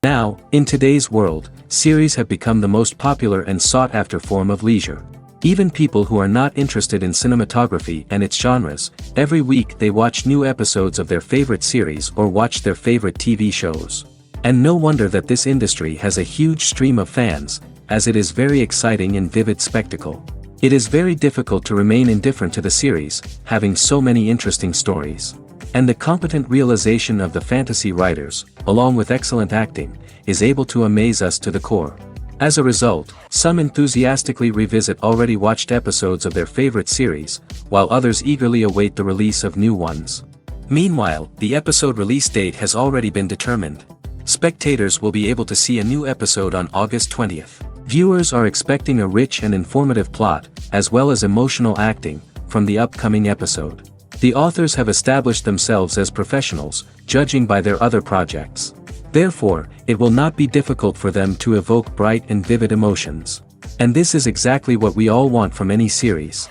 Now, in today's world, series have become the most popular and sought-after form of leisure. Even people who are not interested in cinematography and its genres, every week they watch new episodes of their favorite series or watch their favorite TV shows. And no wonder that this industry has a huge stream of fans, as it is very exciting and vivid spectacle. It is very difficult to remain indifferent to the series, having so many interesting stories. And the competent realization of the fantasy writers, along with excellent acting, is able to amaze us to the core. As a result, some enthusiastically revisit already watched episodes of their favorite series, while others eagerly await the release of new ones. Meanwhile, the episode release date has already been determined. Spectators will be able to see a new episode on August 20th. Viewers are expecting a rich and informative plot, as well as emotional acting, from the upcoming episode. The authors have established themselves as professionals, judging by their other projects. Therefore, it will not be difficult for them to evoke bright and vivid emotions. And this is exactly what we all want from any series.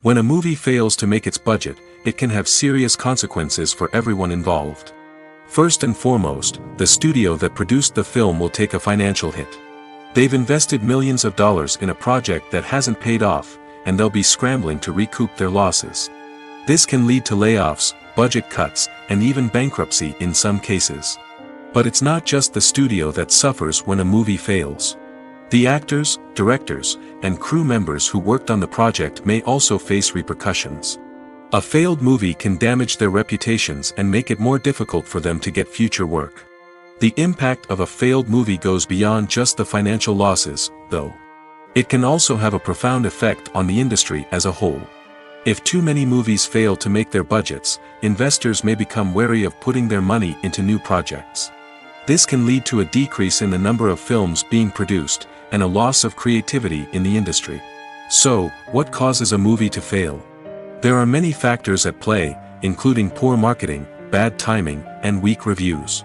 When a movie fails to make its budget, it can have serious consequences for everyone involved. First and foremost, the studio that produced the film will take a financial hit. They've invested millions of dollars in a project that hasn't paid off, and they'll be scrambling to recoup their losses. This can lead to layoffs, budget cuts, and even bankruptcy in some cases. But it's not just the studio that suffers when a movie fails. The actors, directors, and crew members who worked on the project may also face repercussions. A failed movie can damage their reputations and make it more difficult for them to get future work. The impact of a failed movie goes beyond just the financial losses, though. It can also have a profound effect on the industry as a whole. If too many movies fail to make their budgets, investors may become wary of putting their money into new projects. This can lead to a decrease in the number of films being produced, and a loss of creativity in the industry. So, what causes a movie to fail? There are many factors at play, including poor marketing, bad timing, and weak reviews.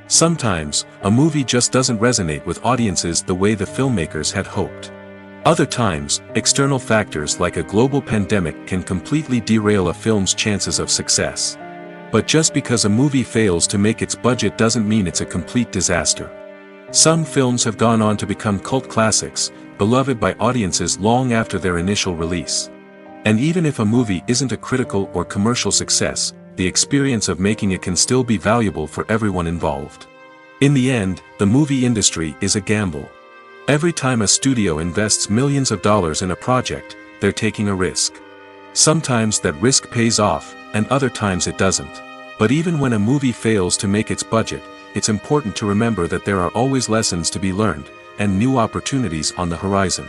Sometimes, a movie just doesn't resonate with audiences the way the filmmakers had hoped. Other times, external factors like a global pandemic can completely derail a film's chances of success. But just because a movie fails to make its budget doesn't mean it's a complete disaster. Some films have gone on to become cult classics, beloved by audiences long after their initial release. And even if a movie isn't a critical or commercial success, the experience of making it can still be valuable for everyone involved. In the end, the movie industry is a gamble. Every time a studio invests millions of dollars in a project, they're taking a risk. Sometimes that risk pays off, and other times it doesn't. But even when a movie fails to make its budget, it's important to remember that there are always lessons to be learned, and new opportunities on the horizon.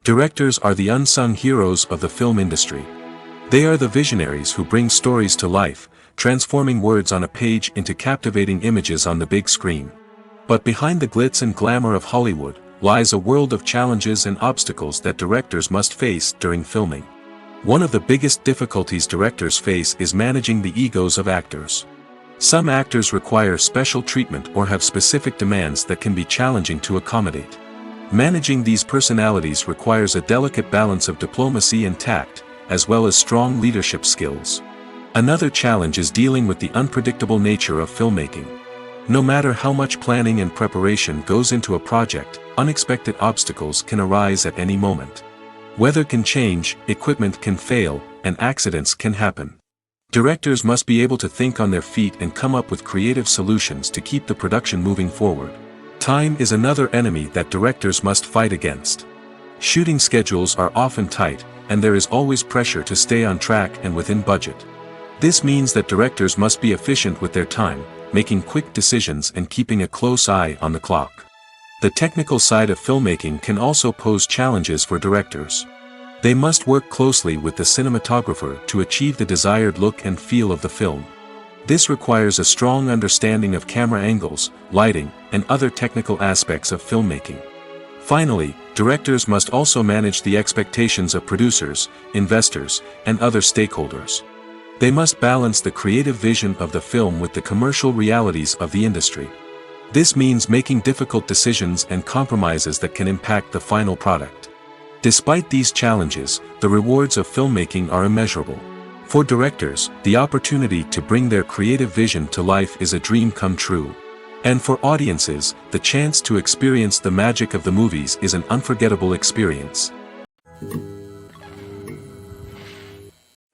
Directors are the unsung heroes of the film industry. They are the visionaries who bring stories to life, transforming words on a page into captivating images on the big screen. But behind the glitz and glamour of Hollywood, lies a world of challenges and obstacles that directors must face during filming. One of the biggest difficulties directors face is managing the egos of actors. Some actors require special treatment or have specific demands that can be challenging to accommodate. Managing these personalities requires a delicate balance of diplomacy and tact, as well as strong leadership skills. Another challenge is dealing with the unpredictable nature of filmmaking. No matter how much planning and preparation goes into a project, unexpected obstacles can arise at any moment. Weather can change, equipment can fail, and accidents can happen. Directors must be able to think on their feet and come up with creative solutions to keep the production moving forward. Time is another enemy that directors must fight against. Shooting schedules are often tight, and there is always pressure to stay on track and within budget. This means that directors must be efficient with their time, making quick decisions and keeping a close eye on the clock. The technical side of filmmaking can also pose challenges for directors. They must work closely with the cinematographer to achieve the desired look and feel of the film. This requires a strong understanding of camera angles, lighting, and other technical aspects of filmmaking. Finally, directors must also manage the expectations of producers, investors, and other stakeholders. They must balance the creative vision of the film with the commercial realities of the industry. This means making difficult decisions and compromises that can impact the final product. Despite these challenges, the rewards of filmmaking are immeasurable. For directors, the opportunity to bring their creative vision to life is a dream come true. And for audiences, the chance to experience the magic of the movies is an unforgettable experience.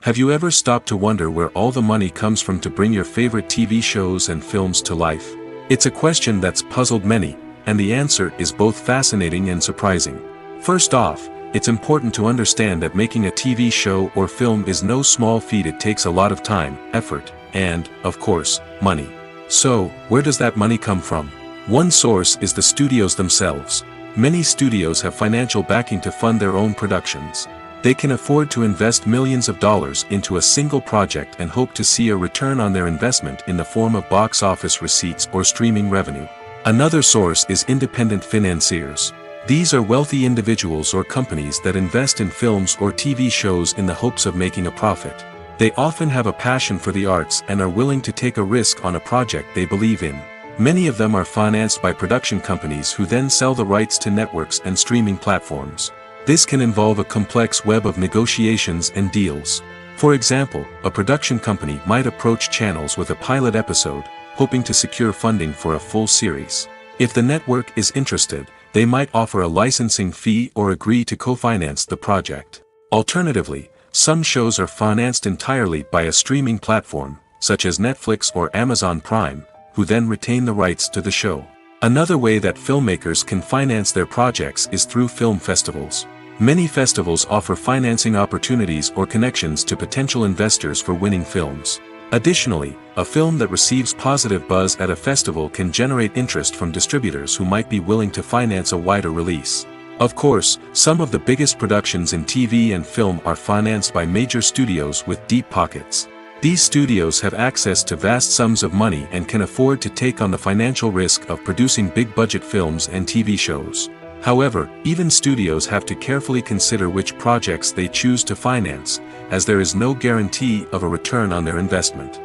Have you ever stopped to wonder where all the money comes from to bring your favorite TV shows and films to life? It's a question that's puzzled many, and the answer is both fascinating and surprising. First off, it's important to understand that making a TV show or film is no small feat. It takes a lot of time, effort, and, of course, money. So, where does that money come from? One source is the studios themselves. Many studios have financial backing to fund their own productions. They can afford to invest millions of dollars into a single project and hope to see a return on their investment in the form of box office receipts or streaming revenue. Another source is independent financiers. These are wealthy individuals or companies that invest in films or TV shows in the hopes of making a profit. They often have a passion for the arts and are willing to take a risk on a project they believe in. Many of them are financed by production companies who then sell the rights to networks and streaming platforms. This can involve a complex web of negotiations and deals. For example, a production company might approach channels with a pilot episode, hoping to secure funding for a full series. If the network is interested, they might offer a licensing fee or agree to co-finance the project. Alternatively, some shows are financed entirely by a streaming platform, such as Netflix or Amazon Prime, who then retain the rights to the show. Another way that filmmakers can finance their projects is through film festivals. Many festivals offer financing opportunities or connections to potential investors for winning films. Additionally, a film that receives positive buzz at a festival can generate interest from distributors who might be willing to finance a wider release. Of course, some of the biggest productions in TV and film are financed by major studios with deep pockets. These studios have access to vast sums of money and can afford to take on the financial risk of producing big-budget films and TV shows. However, even studios have to carefully consider which projects they choose to finance, as there is no guarantee of a return on their investment.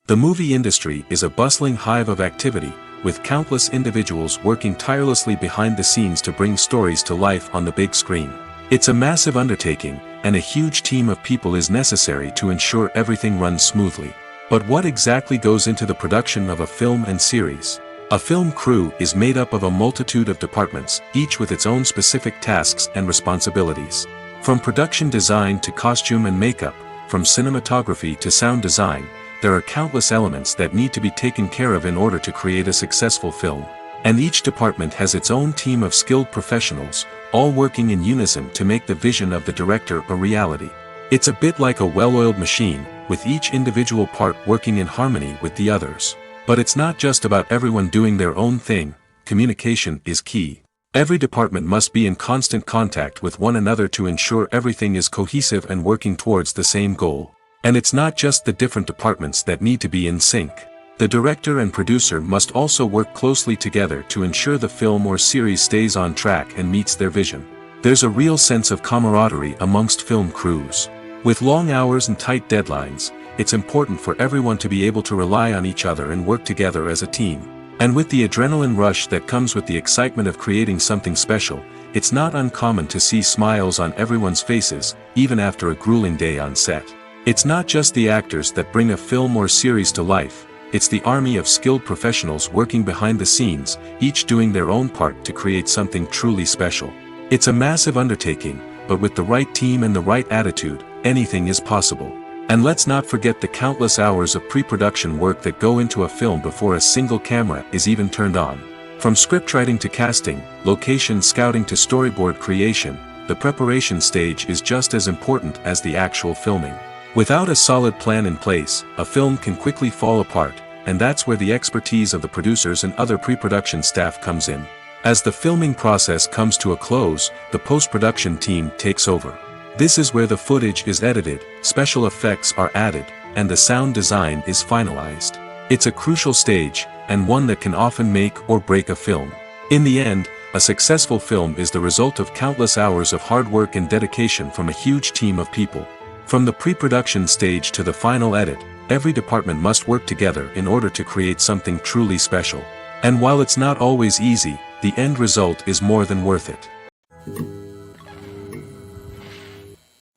The movie industry is a bustling hive of activity, with countless individuals working tirelessly behind the scenes to bring stories to life on the big screen. It's a massive undertaking, and a huge team of people is necessary to ensure everything runs smoothly. But what exactly goes into the production of a film and series? A film crew is made up of a multitude of departments, each with its own specific tasks and responsibilities. From production design to costume and makeup, from cinematography to sound design, there are countless elements that need to be taken care of in order to create a successful film. And each department has its own team of skilled professionals, all working in unison to make the vision of the director a reality. It's a bit like a well-oiled machine, with each individual part working in harmony with the others. But it's not just about everyone doing their own thing. Communication is key. Every department must be in constant contact with one another to ensure everything is cohesive and working towards the same goal. And it's not just the different departments that need to be in sync. The director and producer must also work closely together to ensure the film or series stays on track and meets their vision. There's a real sense of camaraderie amongst film crews. With long hours and tight deadlines, it's important for everyone to be able to rely on each other and work together as a team. And with the adrenaline rush that comes with the excitement of creating something special, it's not uncommon to see smiles on everyone's faces, even after a grueling day on set. It's not just the actors that bring a film or series to life, it's the army of skilled professionals working behind the scenes, each doing their own part to create something truly special. It's a massive undertaking, but with the right team and the right attitude, anything is possible. And let's not forget the countless hours of pre-production work that go into a film before a single camera is even turned on. From scriptwriting to casting, location scouting to storyboard creation, the preparation stage is just as important as the actual filming. Without a solid plan in place, a film can quickly fall apart, and that's where the expertise of the producers and other pre-production staff comes in. As the filming process comes to a close, the post-production team takes over. This is where the footage is edited, special effects are added, and the sound design is finalized. It's a crucial stage, and one that can often make or break a film. In the end, a successful film is the result of countless hours of hard work and dedication from a huge team of people. From the pre-production stage to the final edit, every department must work together in order to create something truly special. And while it's not always easy, the end result is more than worth it.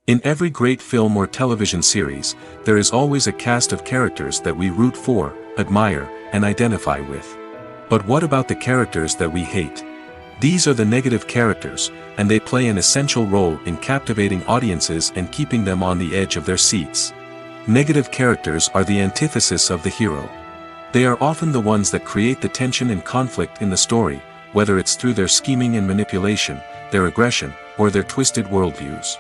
In every great film or television series, there is always a cast of characters that we root for, admire, and identify with. But what about the characters that we hate? These are the negative characters, and they play an essential role in captivating audiences and keeping them on the edge of their seats. Negative characters are the antithesis of the hero. They are often the ones that create the tension and conflict in the story, whether it's through their scheming and manipulation, their aggression, or their twisted worldviews.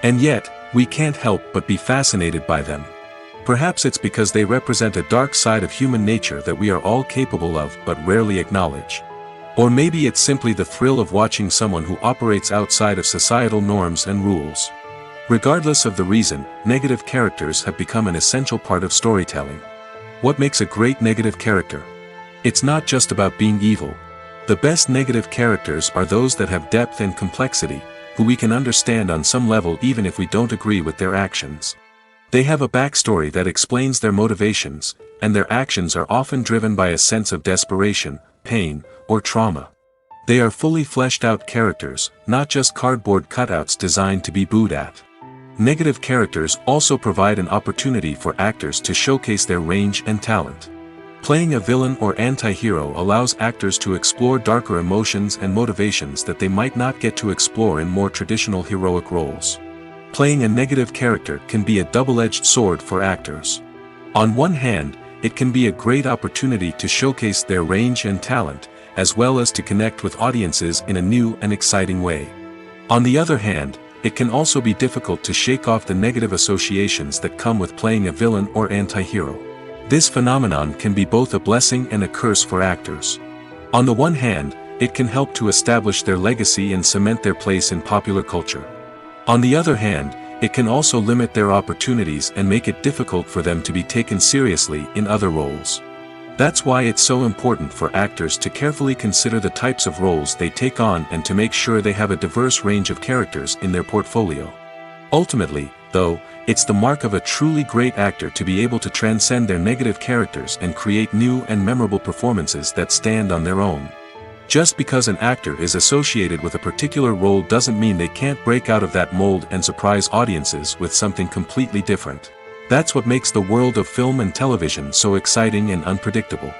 And yet, we can't help but be fascinated by them. Perhaps it's because they represent a dark side of human nature that we are all capable of but rarely acknowledge. Or maybe it's simply the thrill of watching someone who operates outside of societal norms and rules. Regardless of the reason, negative characters have become an essential part of storytelling. What makes a great negative character? It's not just about being evil. The best negative characters are those that have depth and complexity, who we can understand on some level even if we don't agree with their actions. They have a backstory that explains their motivations, and their actions are often driven by a sense of desperation, pain, or trauma. They are fully fleshed out characters, not just cardboard cutouts designed to be booed at. Negative characters also provide an opportunity for actors to showcase their range and talent. Playing a villain or anti-hero allows actors to explore darker emotions and motivations that they might not get to explore in more traditional heroic roles. Playing a negative character can be a double-edged sword for actors. On one hand, it can be a great opportunity to showcase their range and talent, as well as to connect with audiences in a new and exciting way. On the other hand, it can also be difficult to shake off the negative associations that come with playing a villain or anti-hero. This phenomenon can be both a blessing and a curse for actors. On the one hand, it can help to establish their legacy and cement their place in popular culture. On the other hand, it can also limit their opportunities and make it difficult for them to be taken seriously in other roles. That's why it's so important for actors to carefully consider the types of roles they take on and to make sure they have a diverse range of characters in their portfolio. Ultimately, though, it's the mark of a truly great actor to be able to transcend their negative characters and create new and memorable performances that stand on their own. Just because an actor is associated with a particular role doesn't mean they can't break out of that mold and surprise audiences with something completely different. That's what makes the world of film and television so exciting and unpredictable.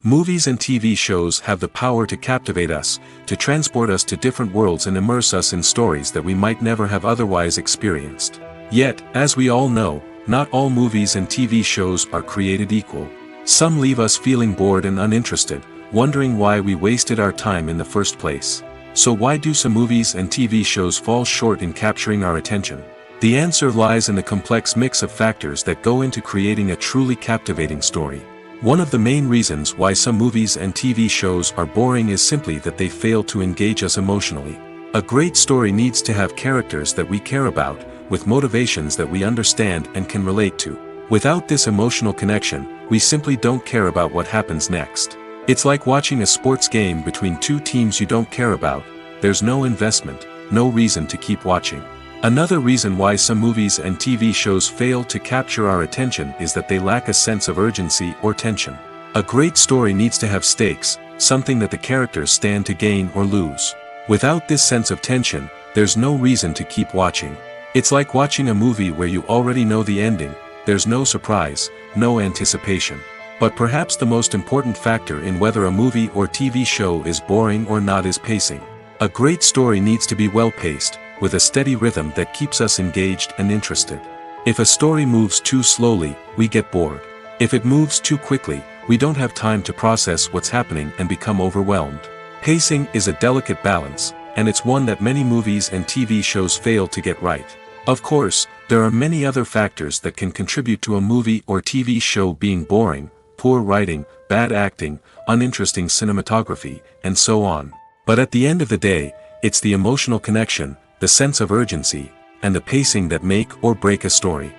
Movies and TV shows have the power to captivate us, to transport us to different worlds and immerse us in stories that we might never have otherwise experienced. Yet, as we all know, not all movies and TV shows are created equal. Some leave us feeling bored and uninterested, wondering why we wasted our time in the first place. So why do some movies and TV shows fall short in capturing our attention? The answer lies in the complex mix of factors that go into creating a truly captivating story. One of the main reasons why some movies and TV shows are boring is simply that they fail to engage us emotionally. A great story needs to have characters that we care about, with motivations that we understand and can relate to. Without this emotional connection, we simply don't care about what happens next. It's like watching a sports game between two teams you don't care about. There's no investment, no reason to keep watching. Another reason why some movies and TV shows fail to capture our attention is that they lack a sense of urgency or tension. A great story needs to have stakes, something that the characters stand to gain or lose. Without this sense of tension, there's no reason to keep watching. It's like watching a movie where you already know the ending. There's no surprise, no anticipation. But perhaps the most important factor in whether a movie or TV show is boring or not is pacing. A great story needs to be well-paced, with a steady rhythm that keeps us engaged and interested. If a story moves too slowly, we get bored. If it moves too quickly, we don't have time to process what's happening and become overwhelmed. Pacing is a delicate balance, and it's one that many movies and TV shows fail to get right. Of course, there are many other factors that can contribute to a movie or TV show being boring: poor writing, bad acting, uninteresting cinematography, and so on. But at the end of the day, it's the emotional connection, the sense of urgency, and the pacing that make or break a story.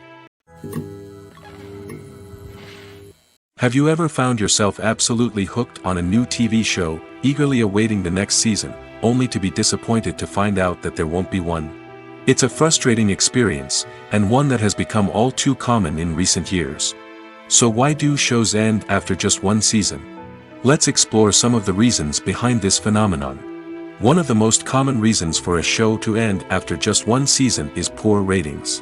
Have you ever found yourself absolutely hooked on a new TV show, eagerly awaiting the next season, only to be disappointed to find out that there won't be one? It's a frustrating experience, and one that has become all too common in recent years. So why do shows end after just one season? Let's explore some of the reasons behind this phenomenon. One of the most common reasons for a show to end after just one season is poor ratings.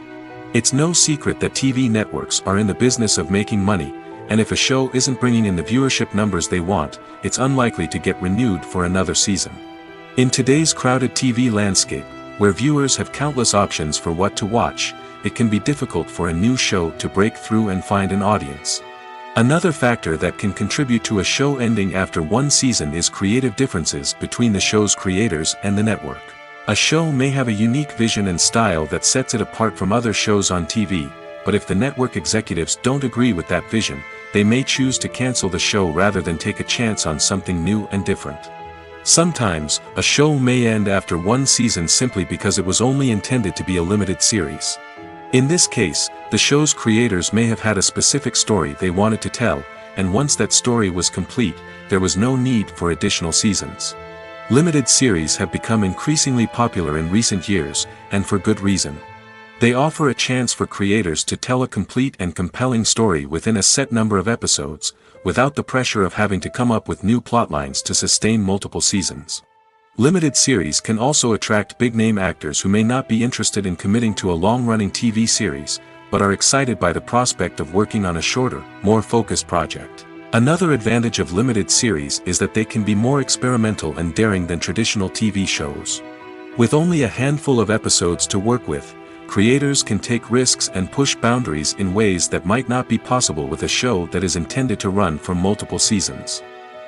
It's no secret that TV networks are in the business of making money, and if a show isn't bringing in the viewership numbers they want, it's unlikely to get renewed for another season. In today's crowded TV landscape, where viewers have countless options for what to watch, it can be difficult for a new show to break through and find an audience. Another factor that can contribute to a show ending after one season is creative differences between the show's creators and the network. A show may have a unique vision and style that sets it apart from other shows on TV, but if the network executives don't agree with that vision, they may choose to cancel the show rather than take a chance on something new and different. Sometimes, a show may end after one season simply because it was only intended to be a limited series. In this case, the show's creators may have had a specific story they wanted to tell, and once that story was complete, there was no need for additional seasons. Limited series have become increasingly popular in recent years, and for good reason. They offer a chance for creators to tell a complete and compelling story within a set number of episodes, without the pressure of having to come up with new plotlines to sustain multiple seasons. Limited series can also attract big-name actors who may not be interested in committing to a long-running TV series, but are excited by the prospect of working on a shorter, more focused project. Another advantage of limited series is that they can be more experimental and daring than traditional TV shows. With only a handful of episodes to work with, creators can take risks and push boundaries in ways that might not be possible with a show that is intended to run for multiple seasons.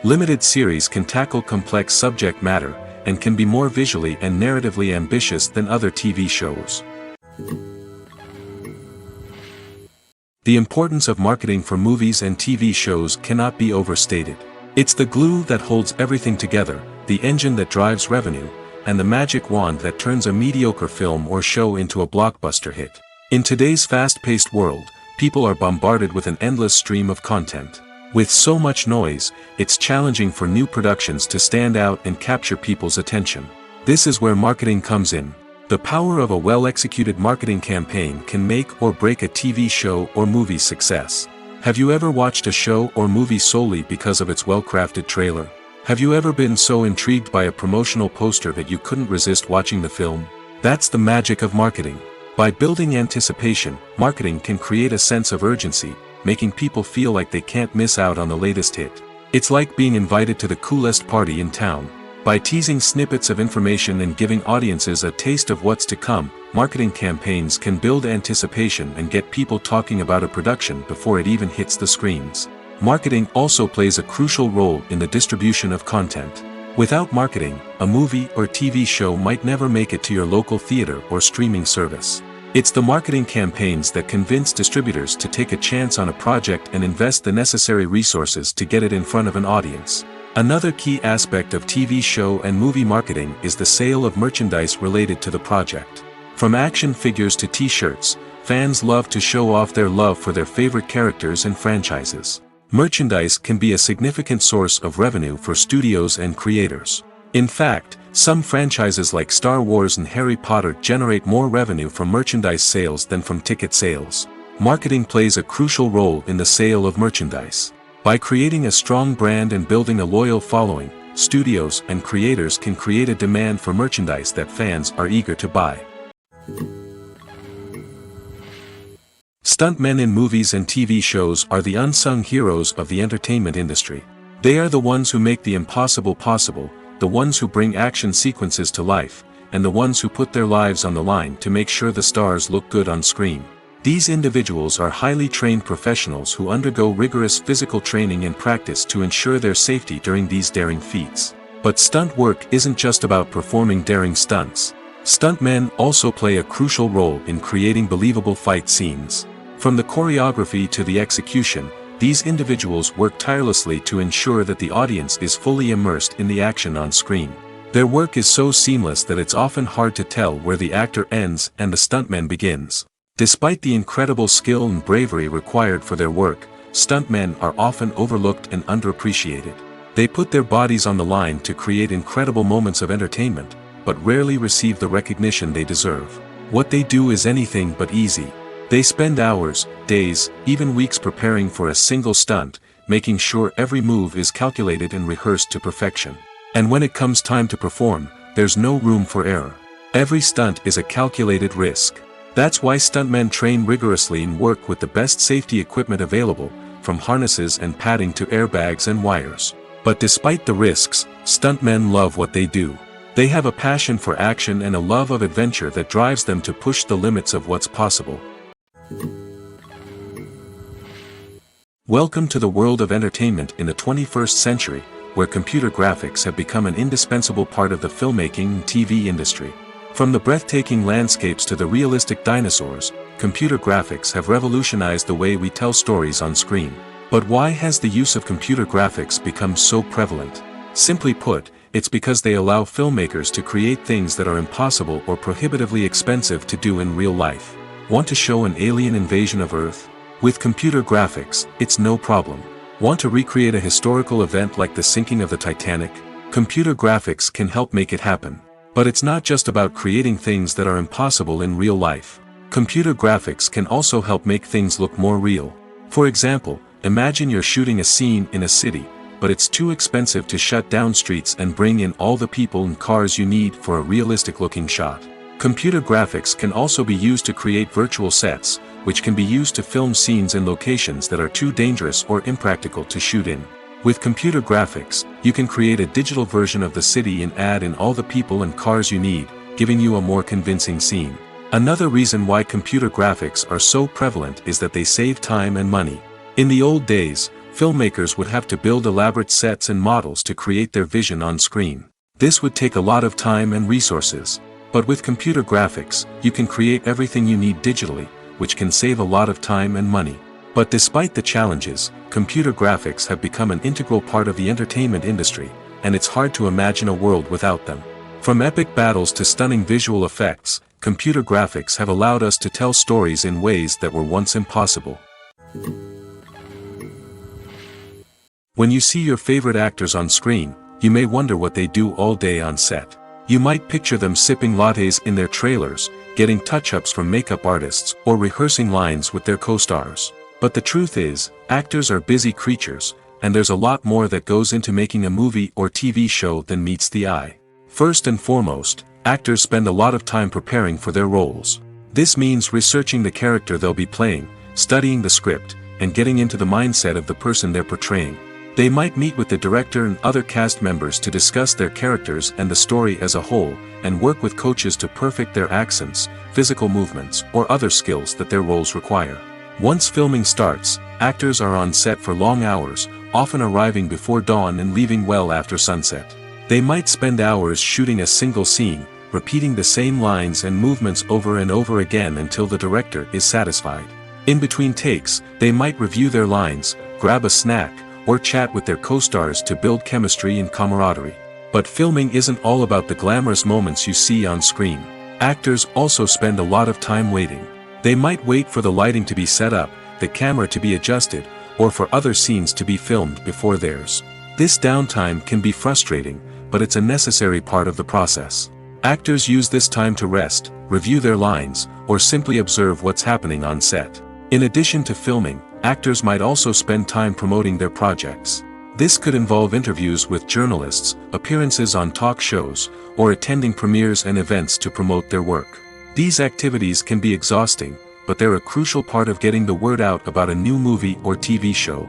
Limited series can tackle complex subject matter, and can be more visually and narratively ambitious than other TV shows. The importance of marketing for movies and TV shows cannot be overstated. It's the glue that holds everything together, the engine that drives revenue, and the magic wand that turns a mediocre film or show into a blockbuster hit. In today's fast-paced world, people are bombarded with an endless stream of content. With so much noise, it's challenging for new productions to stand out and capture people's attention. This is where marketing comes in. The power of a well-executed marketing campaign can make or break a TV show or movie's success. Have you ever watched a show or movie solely because of its well-crafted trailer? Have you ever been so intrigued by a promotional poster that you couldn't resist watching the film? That's the magic of marketing. By building anticipation, marketing can create a sense of urgency, making people feel like they can't miss out on the latest hit. It's like being invited to the coolest party in town. By teasing snippets of information and giving audiences a taste of what's to come, marketing campaigns can build anticipation and get people talking about a production before it even hits the screens. Marketing also plays a crucial role in the distribution of content. Without marketing, a movie or TV show might never make it to your local theater or streaming service. It's the marketing campaigns that convince distributors to take a chance on a project and invest the necessary resources to get it in front of an audience. Another key aspect of TV show and movie marketing is the sale of merchandise related to the project. From action figures to t-shirts, fans love to show off their love for their favorite characters and franchises. Merchandise can be a significant source of revenue for studios and creators. In fact, some franchises like Star Wars and Harry Potter generate more revenue from merchandise sales than from ticket sales. Marketing plays a crucial role in the sale of merchandise. By creating a strong brand and building a loyal following, studios and creators can create a demand for merchandise that fans are eager to buy. Stuntmen in movies and TV shows are the unsung heroes of the entertainment industry. They are the ones who make the impossible possible, the ones who bring action sequences to life, and the ones who put their lives on the line to make sure the stars look good on screen. These individuals are highly trained professionals who undergo rigorous physical training and practice to ensure their safety during these daring feats. But stunt work isn't just about performing daring stunts. Stuntmen also play a crucial role in creating believable fight scenes. From the choreography to the execution, these individuals work tirelessly to ensure that the audience is fully immersed in the action on screen. Their work is so seamless that it's often hard to tell where the actor ends and the stuntman begins. Despite the incredible skill and bravery required for their work, stuntmen are often overlooked and underappreciated. They put their bodies on the line to create incredible moments of entertainment, but rarely receive the recognition they deserve. What they do is anything but easy. They spend hours, days, even weeks preparing for a single stunt, making sure every move is calculated and rehearsed to perfection. And when it comes time to perform, there's no room for error. Every stunt is a calculated risk. That's why stuntmen train rigorously and work with the best safety equipment available, from harnesses and padding to airbags and wires. But despite the risks, stuntmen love what they do. They have a passion for action and a love of adventure that drives them to push the limits of what's possible. Welcome to the world of entertainment in the 21st century, where computer graphics have become an indispensable part of the filmmaking and TV industry. From the breathtaking landscapes to the realistic dinosaurs, computer graphics have revolutionized the way we tell stories on screen. But why has the use of computer graphics become so prevalent? Simply put, it's because they allow filmmakers to create things that are impossible or prohibitively expensive to do in real life. Want to show an alien invasion of Earth? With computer graphics, it's no problem. Want to recreate a historical event like the sinking of the Titanic? Computer graphics can help make it happen. But it's not just about creating things that are impossible in real life. Computer graphics can also help make things look more real. For example, imagine you're shooting a scene in a city, but it's too expensive to shut down streets and bring in all the people and cars you need for a realistic-looking shot. Computer graphics can also be used to create virtual sets, which can be used to film scenes in locations that are too dangerous or impractical to shoot in. With computer graphics, you can create a digital version of the city and add in all the people and cars you need, giving you a more convincing scene. Another reason why computer graphics are so prevalent is that they save time and money. In the old days, filmmakers would have to build elaborate sets and models to create their vision on screen. This would take a lot of time and resources. But with computer graphics, you can create everything you need digitally, which can save a lot of time and money. But despite the challenges, computer graphics have become an integral part of the entertainment industry, and it's hard to imagine a world without them. From epic battles to stunning visual effects, computer graphics have allowed us to tell stories in ways that were once impossible. When you see your favorite actors on screen, you may wonder what they do all day on set. You might picture them sipping lattes in their trailers, getting touch-ups from makeup artists, or rehearsing lines with their co-stars. But the truth is, actors are busy creatures, and there's a lot more that goes into making a movie or TV show than meets the eye. First and foremost, actors spend a lot of time preparing for their roles. This means researching the character they'll be playing, studying the script, and getting into the mindset of the person they're portraying. They might meet with the director and other cast members to discuss their characters and the story as a whole, and work with coaches to perfect their accents, physical movements, or other skills that their roles require. Once filming starts, actors are on set for long hours, often arriving before dawn and leaving well after sunset. They might spend hours shooting a single scene, repeating the same lines and movements over and over again until the director is satisfied. In between takes, they might review their lines, grab a snack, or chat with their co-stars to build chemistry and camaraderie. But filming isn't all about the glamorous moments you see on screen. Actors also spend a lot of time waiting. They might wait for the lighting to be set up, the camera to be adjusted, or for other scenes to be filmed before theirs. This downtime can be frustrating, but it's a necessary part of the process. Actors use this time to rest, review their lines, or simply observe what's happening on set. In addition to filming, actors might also spend time promoting their projects. This could involve interviews with journalists, appearances on talk shows, or attending premieres and events to promote their work. These activities can be exhausting, but they're a crucial part of getting the word out about a new movie or TV show.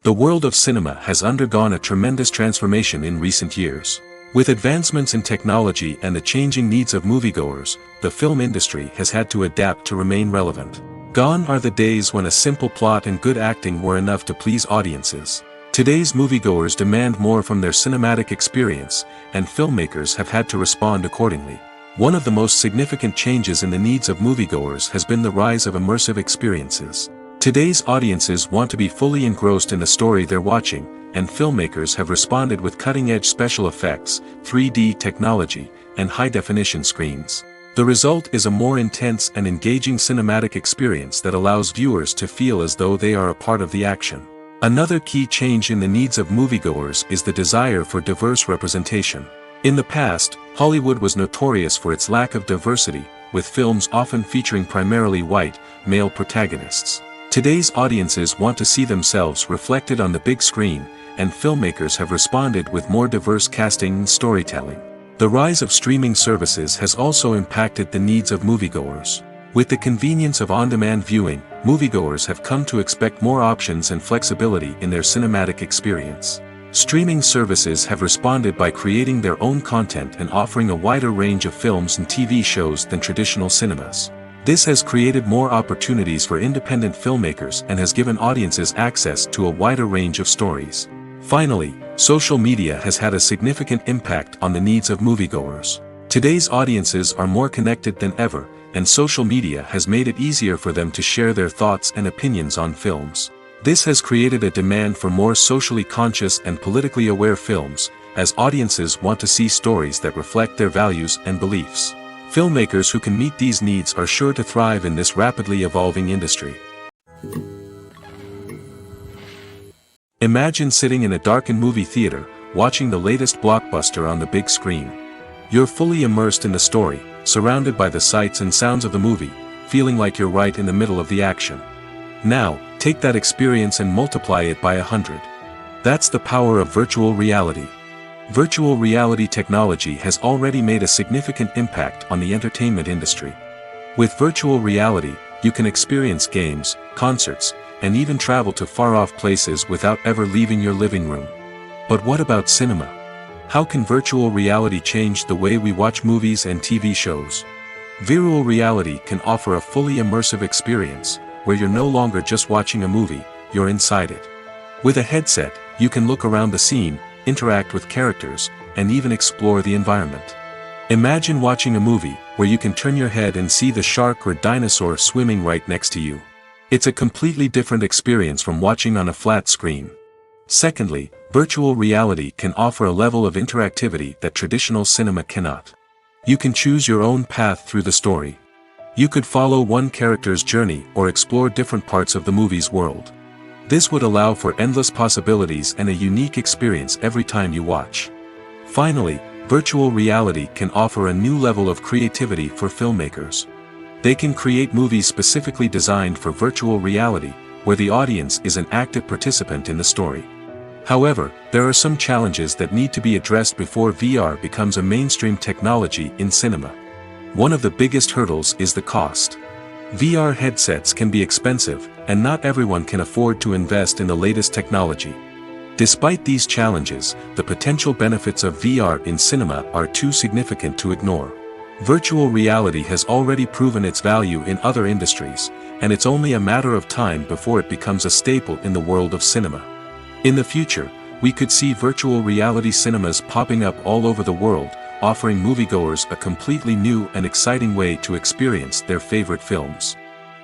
The world of cinema has undergone a tremendous transformation in recent years. With advancements in technology and the changing needs of moviegoers, the film industry has had to adapt to remain relevant. Gone are the days when a simple plot and good acting were enough to please audiences. Today's moviegoers demand more from their cinematic experience, and filmmakers have had to respond accordingly. One of the most significant changes in the needs of moviegoers has been the rise of immersive experiences. Today's audiences want to be fully engrossed in the story they're watching, and filmmakers have responded with cutting-edge special effects, 3D technology, and high-definition screens. The result is a more intense and engaging cinematic experience that allows viewers to feel as though they are a part of the action. Another key change in the needs of moviegoers is the desire for diverse representation. In the past, Hollywood was notorious for its lack of diversity, with films often featuring primarily white, male protagonists. Today's audiences want to see themselves reflected on the big screen, and filmmakers have responded with more diverse casting and storytelling. The rise of streaming services has also impacted the needs of moviegoers. With the convenience of on-demand viewing, moviegoers have come to expect more options and flexibility in their cinematic experience. Streaming services have responded by creating their own content and offering a wider range of films and TV shows than traditional cinemas. This has created more opportunities for independent filmmakers and has given audiences access to a wider range of stories. Finally, social media has had a significant impact on the needs of moviegoers. Today's audiences are more connected than ever, and social media has made it easier for them to share their thoughts and opinions on films. This has created a demand for more socially conscious and politically aware films, as audiences want to see stories that reflect their values and beliefs. Filmmakers who can meet these needs are sure to thrive in this rapidly evolving industry. Imagine sitting in a darkened movie theater, watching the latest blockbuster on the big screen. You're fully immersed in the story, surrounded by the sights and sounds of the movie, feeling like you're right in the middle of the action. Now, take that experience and multiply it by 100. That's the power of virtual reality. Virtual reality technology has already made a significant impact on the entertainment industry. With virtual reality, you can experience games, concerts, and even travel to far-off places without ever leaving your living room. But what about cinema? How can virtual reality change the way we watch movies and TV shows? Virtual reality can offer a fully immersive experience, where you're no longer just watching a movie, you're inside it. With a headset, you can look around the scene, interact with characters, and even explore the environment. Imagine watching a movie where you can turn your head and see the shark or dinosaur swimming right next to you. It's a completely different experience from watching on a flat screen. Secondly, virtual reality can offer a level of interactivity that traditional cinema cannot. You can choose your own path through the story. You could follow one character's journey or explore different parts of the movie's world. This would allow for endless possibilities and a unique experience every time you watch. Finally, virtual reality can offer a new level of creativity for filmmakers. They can create movies specifically designed for virtual reality, where the audience is an active participant in the story. However, there are some challenges that need to be addressed before VR becomes a mainstream technology in cinema. One of the biggest hurdles is the cost. VR headsets can be expensive, and not everyone can afford to invest in the latest technology. Despite these challenges, the potential benefits of VR in cinema are too significant to ignore. Virtual reality has already proven its value in other industries, and it's only a matter of time before it becomes a staple in the world of cinema. In the future, we could see virtual reality cinemas popping up all over the world, offering moviegoers a completely new and exciting way to experience their favorite films.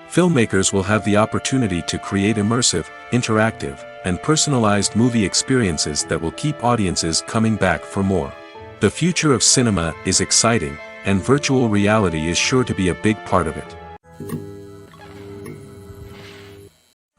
Filmmakers will have the opportunity to create immersive, interactive, and personalized movie experiences that will keep audiences coming back for more. The future of cinema is exciting, and virtual reality is sure to be a big part of it.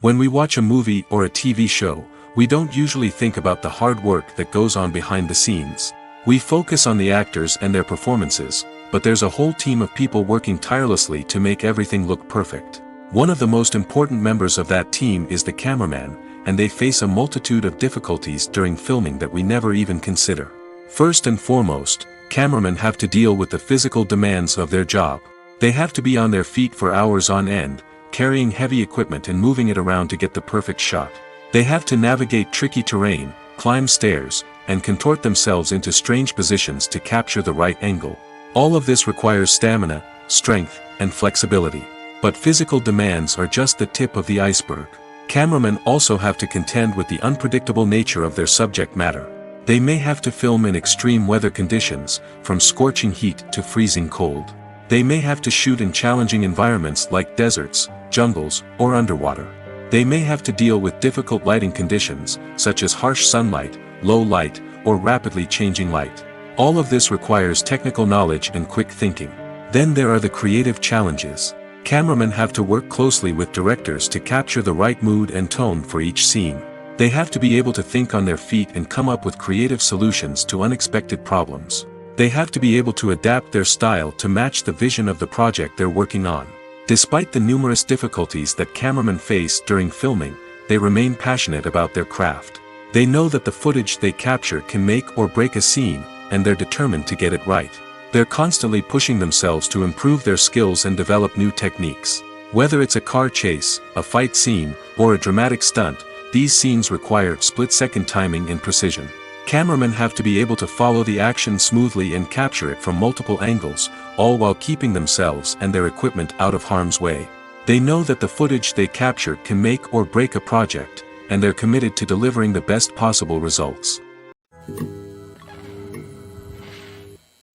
When we watch a movie or a TV show, we don't usually think about the hard work that goes on behind the scenes. We focus on the actors and their performances, but there's a whole team of people working tirelessly to make everything look perfect. One of the most important members of that team is the cameraman, and they face a multitude of difficulties during filming that we never even consider. First and foremost, cameramen have to deal with the physical demands of their job. They have to be on their feet for hours on end, carrying heavy equipment and moving it around to get the perfect shot. They have to navigate tricky terrain, climb stairs, and contort themselves into strange positions to capture the right angle. All of this requires stamina, strength, and flexibility. But physical demands are just the tip of the iceberg. Cameramen also have to contend with the unpredictable nature of their subject matter. They may have to film in extreme weather conditions, from scorching heat to freezing cold. They may have to shoot in challenging environments like deserts, jungles, or underwater. They may have to deal with difficult lighting conditions, such as harsh sunlight, low light, or rapidly changing light. All of this requires technical knowledge and quick thinking. Then there are the creative challenges. Cameramen have to work closely with directors to capture the right mood and tone for each scene. They have to be able to think on their feet and come up with creative solutions to unexpected problems. They have to be able to adapt their style to match the vision of the project they're working on. Despite the numerous difficulties that cameramen face during filming, they remain passionate about their craft. They know that the footage they capture can make or break a scene, and they're determined to get it right. They're constantly pushing themselves to improve their skills and develop new techniques. Whether it's a car chase, a fight scene, or a dramatic stunt, these scenes require split-second timing and precision. Cameramen have to be able to follow the action smoothly and capture it from multiple angles, all while keeping themselves and their equipment out of harm's way. They know that the footage they capture can make or break a project, and they're committed to delivering the best possible results.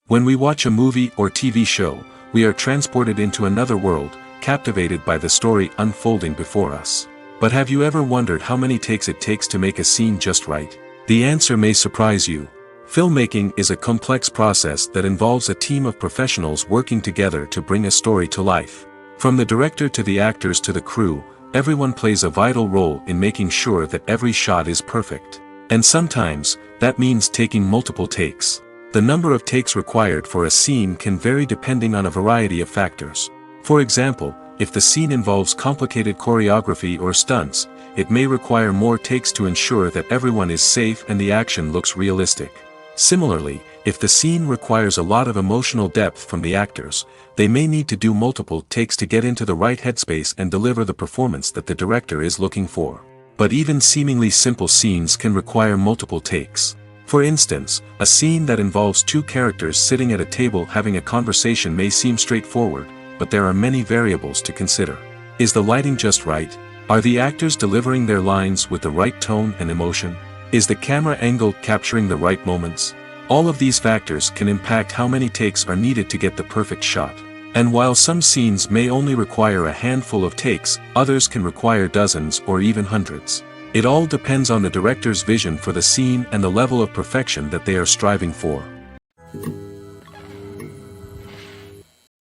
When we watch a movie or TV show, we are transported into another world, captivated by the story unfolding before us. But have you ever wondered how many takes it takes to make a scene just right? The answer may surprise you. Filmmaking is a complex process that involves a team of professionals working together to bring a story to life. From the director to the actors to the crew, everyone plays a vital role in making sure that every shot is perfect. And sometimes, that means taking multiple takes. The number of takes required for a scene can vary depending on a variety of factors. For example, if the scene involves complicated choreography or stunts, it may require more takes to ensure that everyone is safe and the action looks realistic. Similarly, if the scene requires a lot of emotional depth from the actors, they may need to do multiple takes to get into the right headspace and deliver the performance that the director is looking for. But even seemingly simple scenes can require multiple takes. For instance, a scene that involves two characters sitting at a table having a conversation may seem straightforward, but there are many variables to consider. Is the lighting just right? Are the actors delivering their lines with the right tone and emotion? Is the camera angle capturing the right moments? All of these factors can impact how many takes are needed to get the perfect shot. And while some scenes may only require a handful of takes, others can require dozens or even hundreds. It all depends on the director's vision for the scene and the level of perfection that they are striving for.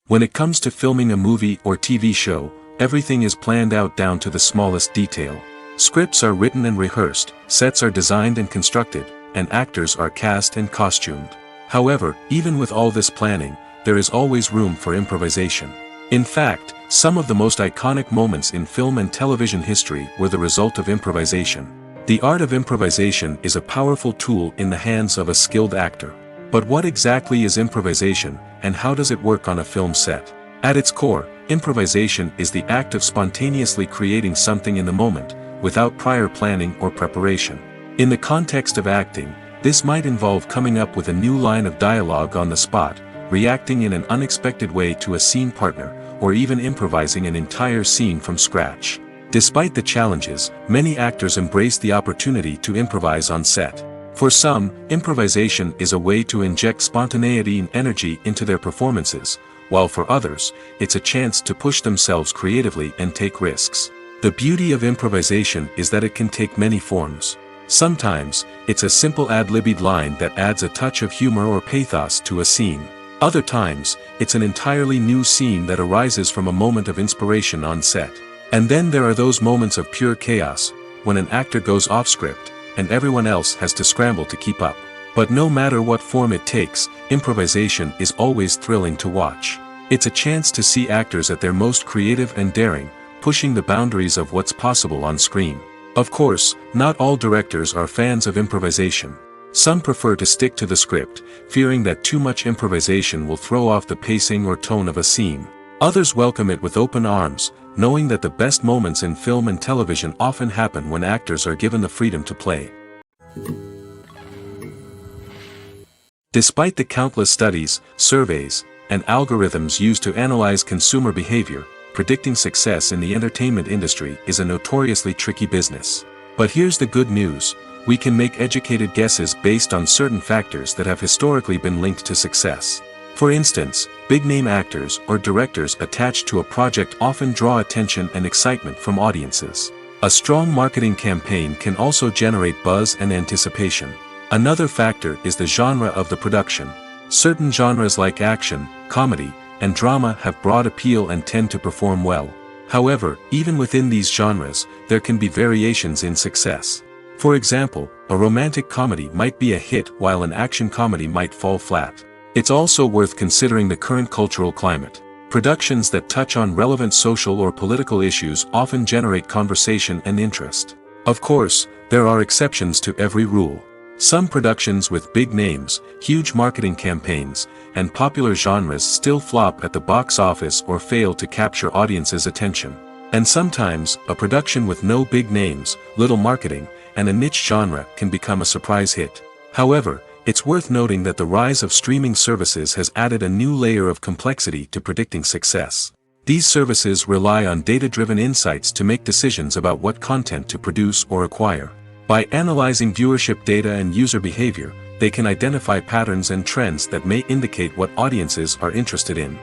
When it comes to filming a movie or TV show, everything is planned out down to the smallest detail. Scripts are written and rehearsed, sets are designed and constructed, and actors are cast and costumed. However, even with all this planning, there is always room for improvisation. In fact, some of the most iconic moments in film and television history were the result of improvisation. The art of improvisation is a powerful tool in the hands of a skilled actor. But what exactly is improvisation, and how does it work on a film set? At its core, improvisation is the act of spontaneously creating something in the moment, without prior planning or preparation. In the context of acting, this might involve coming up with a new line of dialogue on the spot, reacting in an unexpected way to a scene partner, or even improvising an entire scene from scratch. Despite the challenges, many actors embrace the opportunity to improvise on set. For some, improvisation is a way to inject spontaneity and energy into their performances, while for others, it's a chance to push themselves creatively and take risks. The beauty of improvisation is that it can take many forms. Sometimes, it's a simple ad-libbed line that adds a touch of humor or pathos to a scene. Other times, it's an entirely new scene that arises from a moment of inspiration on set. And then there are those moments of pure chaos, when an actor goes off script, and everyone else has to scramble to keep up. But no matter what form it takes, improvisation is always thrilling to watch. It's a chance to see actors at their most creative and daring, pushing the boundaries of what's possible on screen. Of course, not all directors are fans of improvisation. Some prefer to stick to the script, fearing that too much improvisation will throw off the pacing or tone of a scene. Others welcome it with open arms, knowing that the best moments in film and television often happen when actors are given the freedom to play. Despite the countless studies, surveys, and algorithms used to analyze consumer behavior, predicting success in the entertainment industry is a notoriously tricky business. But here's the good news: we can make educated guesses based on certain factors that have historically been linked to success. For instance, big-name actors or directors attached to a project often draw attention and excitement from audiences. A strong marketing campaign can also generate buzz and anticipation. Another factor is the genre of the production. Certain genres like action, comedy, and drama have broad appeal and tend to perform well. However, even within these genres, there can be variations in success. For example, a romantic comedy might be a hit while an action comedy might fall flat. It's also worth considering the current cultural climate. Productions that touch on relevant social or political issues often generate conversation and interest. Of course, there are exceptions to every rule. Some productions with big names, huge marketing campaigns, and popular genres still flop at the box office or fail to capture audiences' attention. And sometimes, a production with no big names, little marketing, and a niche genre can become a surprise hit. However, it's worth noting that the rise of streaming services has added a new layer of complexity to predicting success. These services rely on data-driven insights to make decisions about what content to produce or acquire. By analyzing viewership data and user behavior, they can identify patterns and trends that may indicate what audiences are interested in.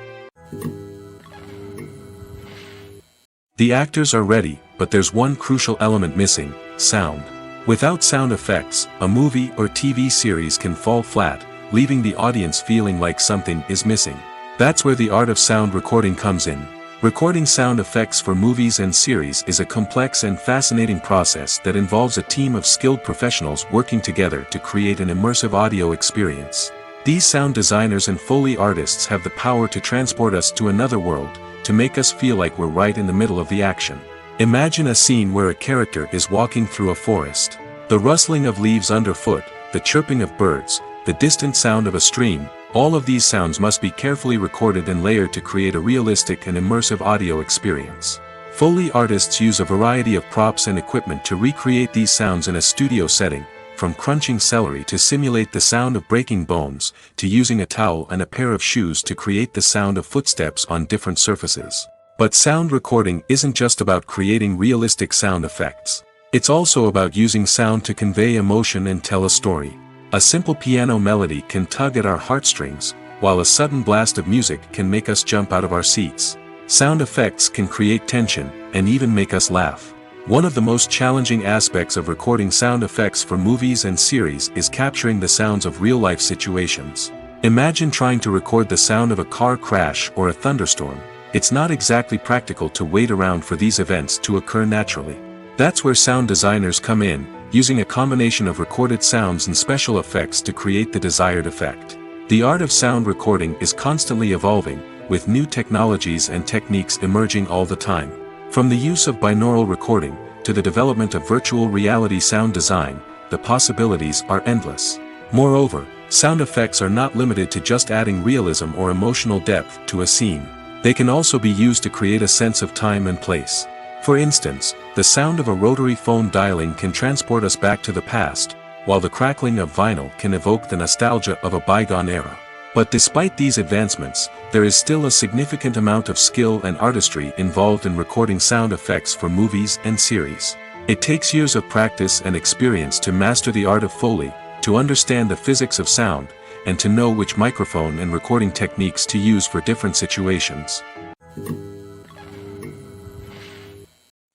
The actors are ready, but there's one crucial element missing: sound. Without sound effects, a movie or TV series can fall flat, leaving the audience feeling like something is missing. That's where the art of sound recording comes in. Recording sound effects for movies and series is a complex and fascinating process that involves a team of skilled professionals working together to create an immersive audio experience. These sound designers and Foley artists have the power to transport us to another world, to make us feel like we're right in the middle of the action. Imagine a scene where a character is walking through a forest. The rustling of leaves underfoot, the chirping of birds, the distant sound of a stream, all of these sounds must be carefully recorded and layered to create a realistic and immersive audio experience. Foley artists use a variety of props and equipment to recreate these sounds in a studio setting, from crunching celery to simulate the sound of breaking bones, to using a towel and a pair of shoes to create the sound of footsteps on different surfaces. But sound recording isn't just about creating realistic sound effects. It's also about using sound to convey emotion and tell a story. A simple piano melody can tug at our heartstrings, while a sudden blast of music can make us jump out of our seats. Sound effects can create tension, and even make us laugh. One of the most challenging aspects of recording sound effects for movies and series is capturing the sounds of real-life situations. Imagine trying to record the sound of a car crash or a thunderstorm. It's not exactly practical to wait around for these events to occur naturally. That's where sound designers come in, using a combination of recorded sounds and special effects to create the desired effect. The art of sound recording is constantly evolving, with new technologies and techniques emerging all the time. From the use of binaural recording, to the development of virtual reality sound design, the possibilities are endless. Moreover, sound effects are not limited to just adding realism or emotional depth to a scene. They can also be used to create a sense of time and place. For instance, the sound of a rotary phone dialing can transport us back to the past, while the crackling of vinyl can evoke the nostalgia of a bygone era. But despite these advancements, there is still a significant amount of skill and artistry involved in recording sound effects for movies and series. It takes years of practice and experience to master the art of Foley, to understand the physics of sound, and to know which microphone and recording techniques to use for different situations.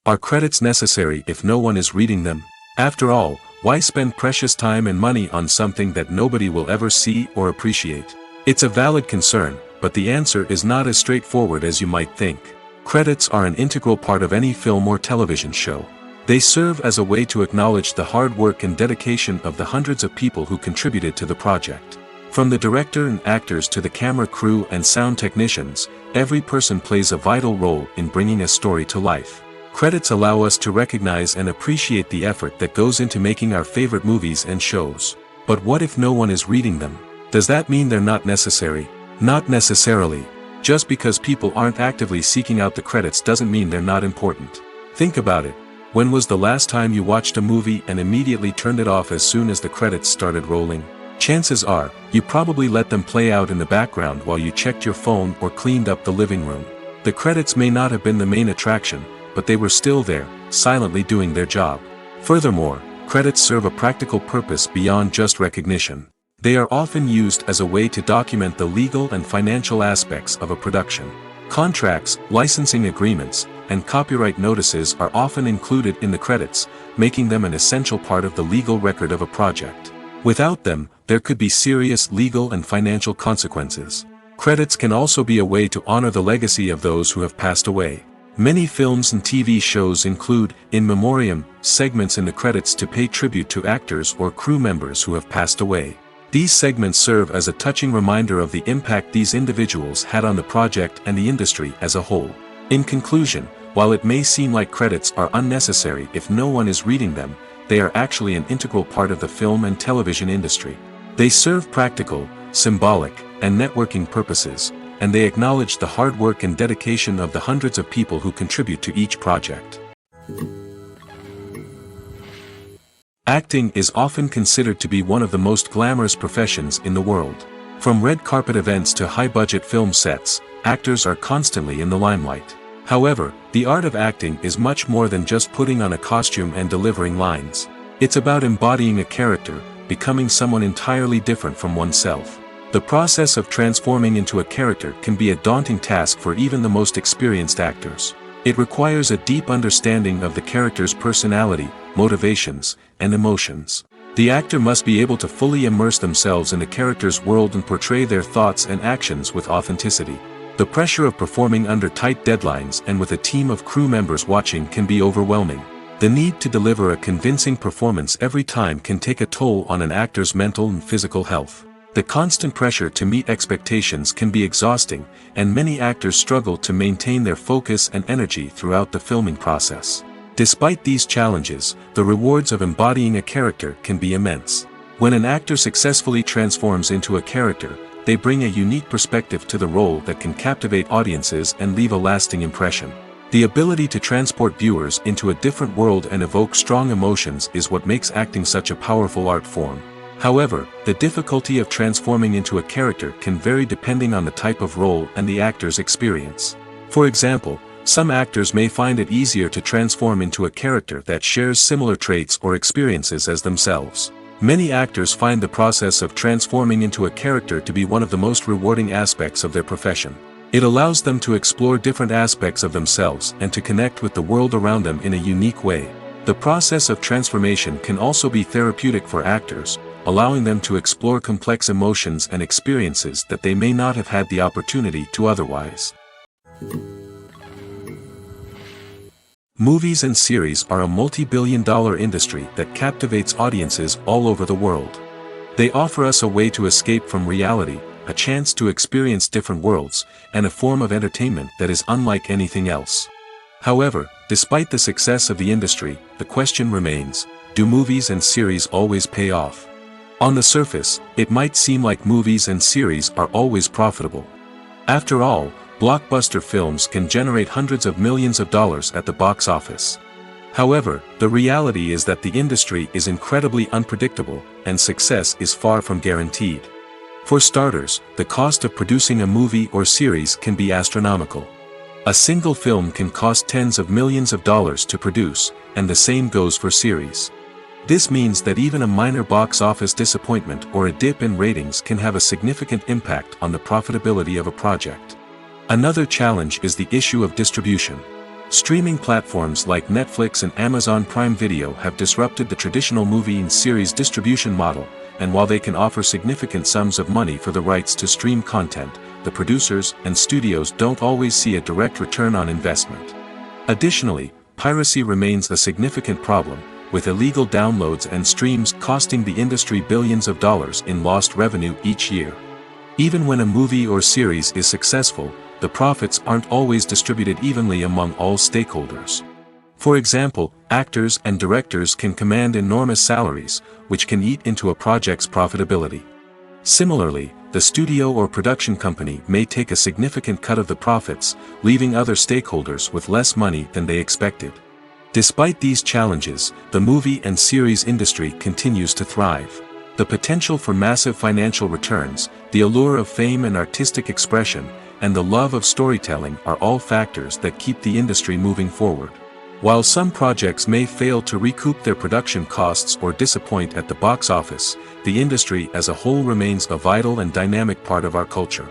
Are credits necessary if no one is reading them? After all, why spend precious time and money on something that nobody will ever see or appreciate? It's a valid concern, but the answer is not as straightforward as you might think. Credits are an integral part of any film or television show. They serve as a way to acknowledge the hard work and dedication of the hundreds of people who contributed to the project. From the director and actors to the camera crew and sound technicians, every person plays a vital role in bringing a story to life. Credits allow us to recognize and appreciate the effort that goes into making our favorite movies and shows. But what if no one is reading them? Does that mean they're not necessary? Not necessarily. Just because people aren't actively seeking out the credits doesn't mean they're not important. Think about it. When was the last time you watched a movie and immediately turned it off as soon as the credits started rolling? Chances are, you probably let them play out in the background while you checked your phone or cleaned up the living room. The credits may not have been the main attraction, but they were still there, silently doing their job. Furthermore, credits serve a practical purpose beyond just recognition. They are often used as a way to document the legal and financial aspects of a production. Contracts, licensing agreements, and copyright notices are often included in the credits, making them an essential part of the legal record of a project. Without them, there could be serious legal and financial consequences. Credits can also be a way to honor the legacy of those who have passed away. Many films and TV shows include, in memoriam, segments in the credits to pay tribute to actors or crew members who have passed away. These segments serve as a touching reminder of the impact these individuals had on the project and the industry as a whole. In conclusion, while it may seem like credits are unnecessary if no one is reading them, they are actually an integral part of the film and television industry. They serve practical, symbolic, and networking purposes, and they acknowledge the hard work and dedication of the hundreds of people who contribute to each project. Acting is often considered to be one of the most glamorous professions in the world. From red carpet events to high-budget film sets, actors are constantly in the limelight. However, the art of acting is much more than just putting on a costume and delivering lines. It's about embodying a character, becoming someone entirely different from oneself. The process of transforming into a character can be a daunting task for even the most experienced actors. It requires a deep understanding of the character's personality, motivations, and emotions. The actor must be able to fully immerse themselves in the character's world and portray their thoughts and actions with authenticity. The pressure of performing under tight deadlines and with a team of crew members watching can be overwhelming. The need to deliver a convincing performance every time can take a toll on an actor's mental and physical health. The constant pressure to meet expectations can be exhausting, and many actors struggle to maintain their focus and energy throughout the filming process. Despite these challenges, the rewards of embodying a character can be immense. When an actor successfully transforms into a character, they bring a unique perspective to the role that can captivate audiences and leave a lasting impression. The ability to transport viewers into a different world and evoke strong emotions is what makes acting such a powerful art form. However, the difficulty of transforming into a character can vary depending on the type of role and the actor's experience. For example, some actors may find it easier to transform into a character that shares similar traits or experiences as themselves. Many actors find the process of transforming into a character to be one of the most rewarding aspects of their profession. It allows them to explore different aspects of themselves and to connect with the world around them in a unique way. The process of transformation can also be therapeutic for actors, allowing them to explore complex emotions and experiences that they may not have had the opportunity to otherwise. Movies and series are a multi-billion-dollar industry that captivates audiences all over the world. They offer us a way to escape from reality, a chance to experience different worlds, and a form of entertainment that is unlike anything else. However, despite the success of the industry, the question remains, do movies and series always pay off? On the surface, it might seem like movies and series are always profitable. After all, blockbuster films can generate hundreds of millions of dollars at the box office. However, the reality is that the industry is incredibly unpredictable, and success is far from guaranteed. For starters, the cost of producing a movie or series can be astronomical. A single film can cost tens of millions of dollars to produce, and the same goes for series. This means that even a minor box office disappointment or a dip in ratings can have a significant impact on the profitability of a project. Another challenge is the issue of distribution. Streaming platforms like Netflix and Amazon Prime Video have disrupted the traditional movie and series distribution model, and while they can offer significant sums of money for the rights to stream content, the producers and studios don't always see a direct return on investment. Additionally, piracy remains a significant problem, with illegal downloads and streams costing the industry billions of dollars in lost revenue each year. Even when a movie or series is successful, the profits aren't always distributed evenly among all stakeholders. For example, actors and directors can command enormous salaries, which can eat into a project's profitability. Similarly, the studio or production company may take a significant cut of the profits, leaving other stakeholders with less money than they expected. Despite these challenges, the movie and series industry continues to thrive. The potential for massive financial returns, the allure of fame and artistic expression, and the love of storytelling are all factors that keep the industry moving forward. While some projects may fail to recoup their production costs or disappoint at the box office, the industry as a whole remains a vital and dynamic part of our culture.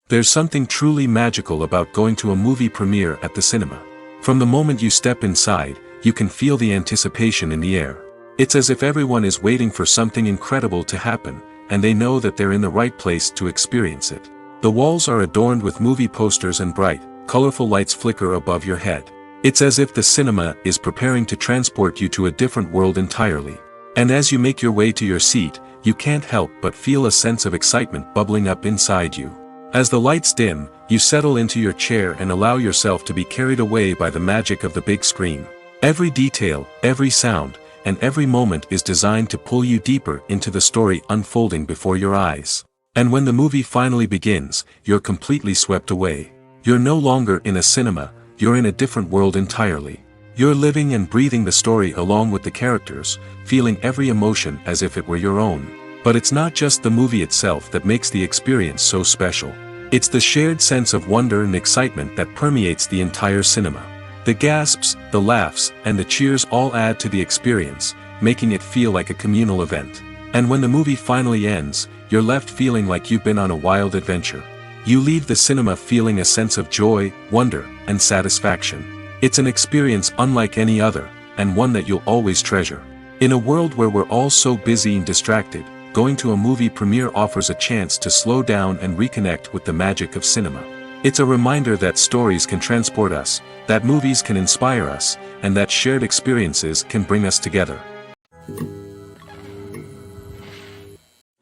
There's something truly magical about going to a movie premiere at the cinema. From the moment you step inside, you can feel the anticipation in the air. It's as if everyone is waiting for something incredible to happen, and they know that they're in the right place to experience it. The walls are adorned with movie posters and bright, colorful lights flicker above your head. It's as if the cinema is preparing to transport you to a different world entirely. And as you make your way to your seat, you can't help but feel a sense of excitement bubbling up inside you. As the lights dim, you settle into your chair and allow yourself to be carried away by the magic of the big screen. Every detail, every sound, and every moment is designed to pull you deeper into the story unfolding before your eyes. And when the movie finally begins, you're completely swept away. You're no longer in a cinema, you're in a different world entirely. You're living and breathing the story along with the characters, feeling every emotion as if it were your own. But it's not just the movie itself that makes the experience so special. It's the shared sense of wonder and excitement that permeates the entire cinema. The gasps, the laughs, and the cheers all add to the experience, making it feel like a communal event. And when the movie finally ends, you're left feeling like you've been on a wild adventure. You leave the cinema feeling a sense of joy, wonder, and satisfaction. It's an experience unlike any other, and one that you'll always treasure. In a world where we're all so busy and distracted, going to a movie premiere offers a chance to slow down and reconnect with the magic of cinema. It's a reminder that stories can transport us, that movies can inspire us, and that shared experiences can bring us together.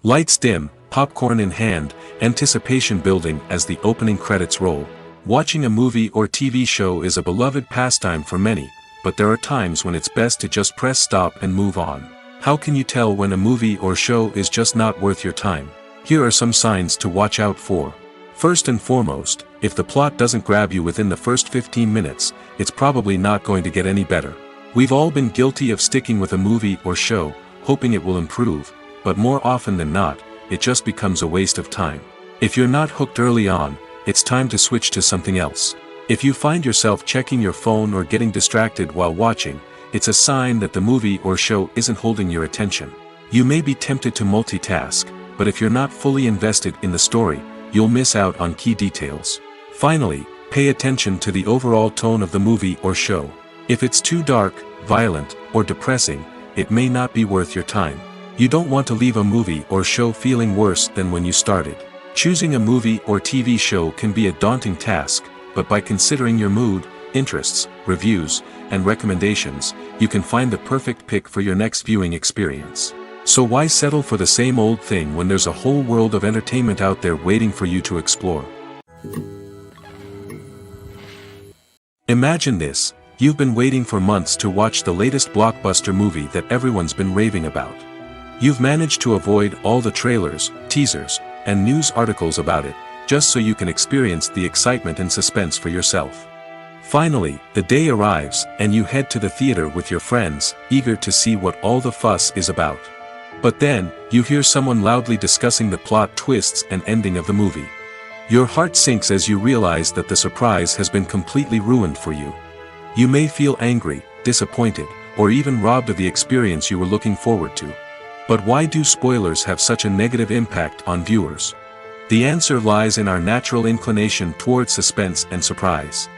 Lights dim, popcorn in hand, anticipation building as the opening credits roll. Watching a movie or TV show is a beloved pastime for many, but there are times when it's best to just press stop and move on. How can you tell when a movie or show is just not worth your time? Here are some signs to watch out for. First and foremost, if the plot doesn't grab you within the first 15 minutes, it's probably not going to get any better. We've all been guilty of sticking with a movie or show, hoping it will improve, but more often than not, it just becomes a waste of time. If you're not hooked early on, it's time to switch to something else. If you find yourself checking your phone or getting distracted while watching, it's a sign that the movie or show isn't holding your attention. You may be tempted to multitask, but if you're not fully invested in the story, you'll miss out on key details. Finally, pay attention to the overall tone of the movie or show. If it's too dark, violent, or depressing, it may not be worth your time. You don't want to leave a movie or show feeling worse than when you started. Choosing a movie or TV show can be a daunting task, but by considering your mood, interests, reviews, and recommendations, you can find the perfect pick for your next viewing experience. So why settle for the same old thing when there's a whole world of entertainment out there waiting for you to explore? Imagine this, you've been waiting for months to watch the latest blockbuster movie that everyone's been raving about. You've managed to avoid all the trailers, teasers, and news articles about it, just so you can experience the excitement and suspense for yourself. Finally, the day arrives, and you head to the theater with your friends, eager to see what all the fuss is about. But then, you hear someone loudly discussing the plot twists and ending of the movie. Your heart sinks as you realize that the surprise has been completely ruined for you. You may feel angry, disappointed, or even robbed of the experience you were looking forward to. But why do spoilers have such a negative impact on viewers? The answer lies in our natural inclination toward suspense and surprise.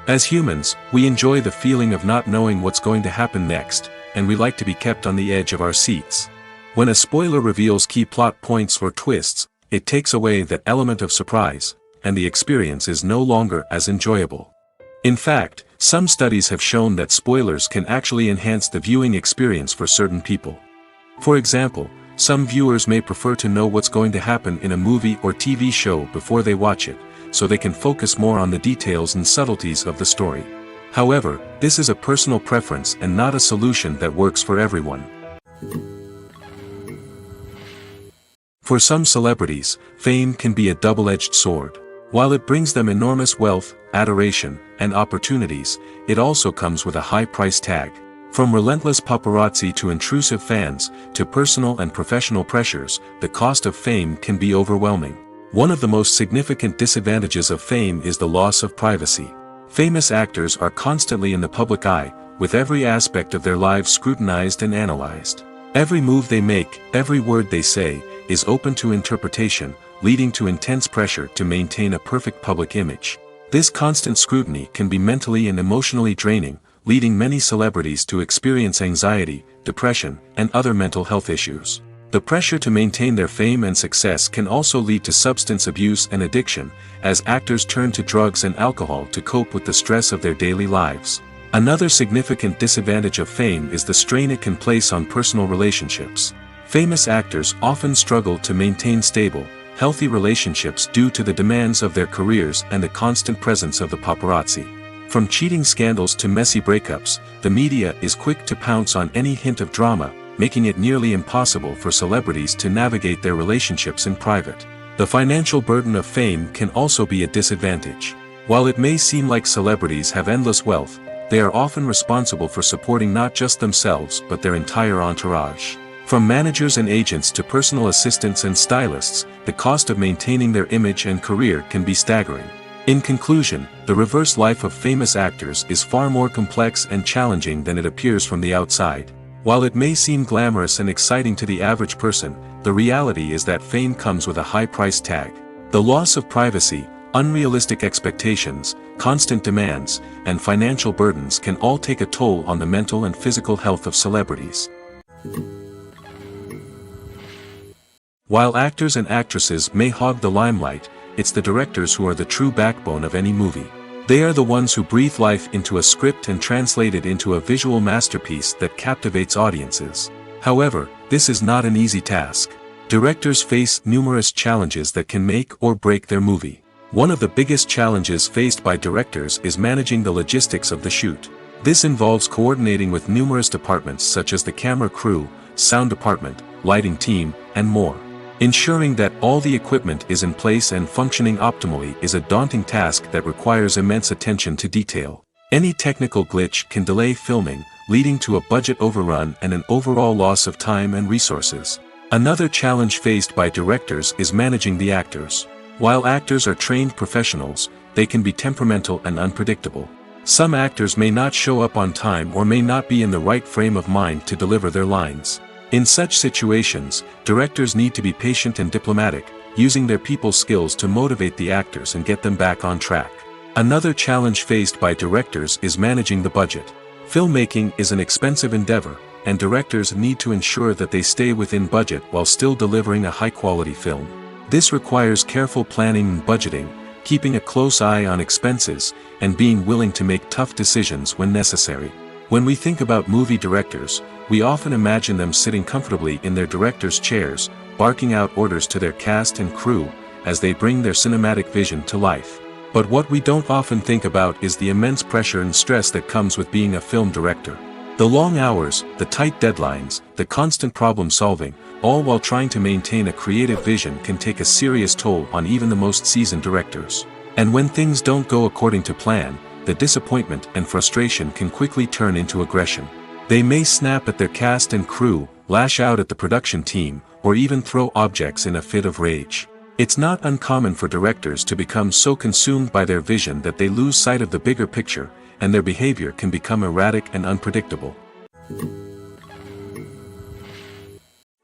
As humans, we enjoy the feeling of not knowing what's going to happen next, and we like to be kept on the edge of our seats. When a spoiler reveals key plot points or twists, it takes away that element of surprise, and the experience is no longer as enjoyable. In fact, some studies have shown that spoilers can actually enhance the viewing experience for certain people. For example, some viewers may prefer to know what's going to happen in a movie or TV show before they watch it, so they can focus more on the details and subtleties of the story. However, this is a personal preference and not a solution that works for everyone. For some celebrities, fame can be a double-edged sword. While it brings them enormous wealth, adoration, and opportunities, it also comes with a high price tag. From relentless paparazzi to intrusive fans, to personal and professional pressures, the cost of fame can be overwhelming. One of the most significant disadvantages of fame is the loss of privacy. Famous actors are constantly in the public eye, with every aspect of their lives scrutinized and analyzed. Every move they make, every word they say, is open to interpretation, leading to intense pressure to maintain a perfect public image. This constant scrutiny can be mentally and emotionally draining, leading many celebrities to experience anxiety, depression, and other mental health issues. The pressure to maintain their fame and success can also lead to substance abuse and addiction, as actors turn to drugs and alcohol to cope with the stress of their daily lives. Another significant disadvantage of fame is the strain it can place on personal relationships. Famous actors often struggle to maintain stable, healthy relationships due to the demands of their careers and the constant presence of the paparazzi. From cheating scandals to messy breakups, the media is quick to pounce on any hint of drama, making it nearly impossible for celebrities to navigate their relationships in private. The financial burden of fame can also be a disadvantage. While it may seem like celebrities have endless wealth, they are often responsible for supporting not just themselves but their entire entourage. From managers and agents to personal assistants and stylists, the cost of maintaining their image and career can be staggering. In conclusion, the reverse life of famous actors is far more complex and challenging than it appears from the outside. While it may seem glamorous and exciting to the average person, the reality is that fame comes with a high price tag. The loss of privacy, unrealistic expectations, constant demands, and financial burdens can all take a toll on the mental and physical health of celebrities. While actors and actresses may hog the limelight, it's the directors who are the true backbone of any movie. They are the ones who breathe life into a script and translate it into a visual masterpiece that captivates audiences. However, this is not an easy task. Directors face numerous challenges that can make or break their movie. One of the biggest challenges faced by directors is managing the logistics of the shoot. This involves coordinating with numerous departments such as the camera crew, sound department, lighting team, and more. Ensuring that all the equipment is in place and functioning optimally is a daunting task that requires immense attention to detail. Any technical glitch can delay filming, leading to a budget overrun and an overall loss of time and resources. Another challenge faced by directors is managing the actors. While actors are trained professionals, they can be temperamental and unpredictable. Some actors may not show up on time or may not be in the right frame of mind to deliver their lines. In such situations, directors need to be patient and diplomatic, using their people skills to motivate the actors and get them back on track. Another challenge faced by directors is managing the budget. Filmmaking is an expensive endeavor, and directors need to ensure that they stay within budget while still delivering a high-quality film. This requires careful planning and budgeting, keeping a close eye on expenses, and being willing to make tough decisions when necessary. When we think about movie directors, we often imagine them sitting comfortably in their director's chairs, barking out orders to their cast and crew, as they bring their cinematic vision to life. But what we don't often think about is the immense pressure and stress that comes with being a film director. The long hours, the tight deadlines, the constant problem solving, all while trying to maintain a creative vision can take a serious toll on even the most seasoned directors. And when things don't go according to plan, the disappointment and frustration can quickly turn into aggression. They may snap at their cast and crew, lash out at the production team, or even throw objects in a fit of rage. It's not uncommon for directors to become so consumed by their vision that they lose sight of the bigger picture, and their behavior can become erratic and unpredictable.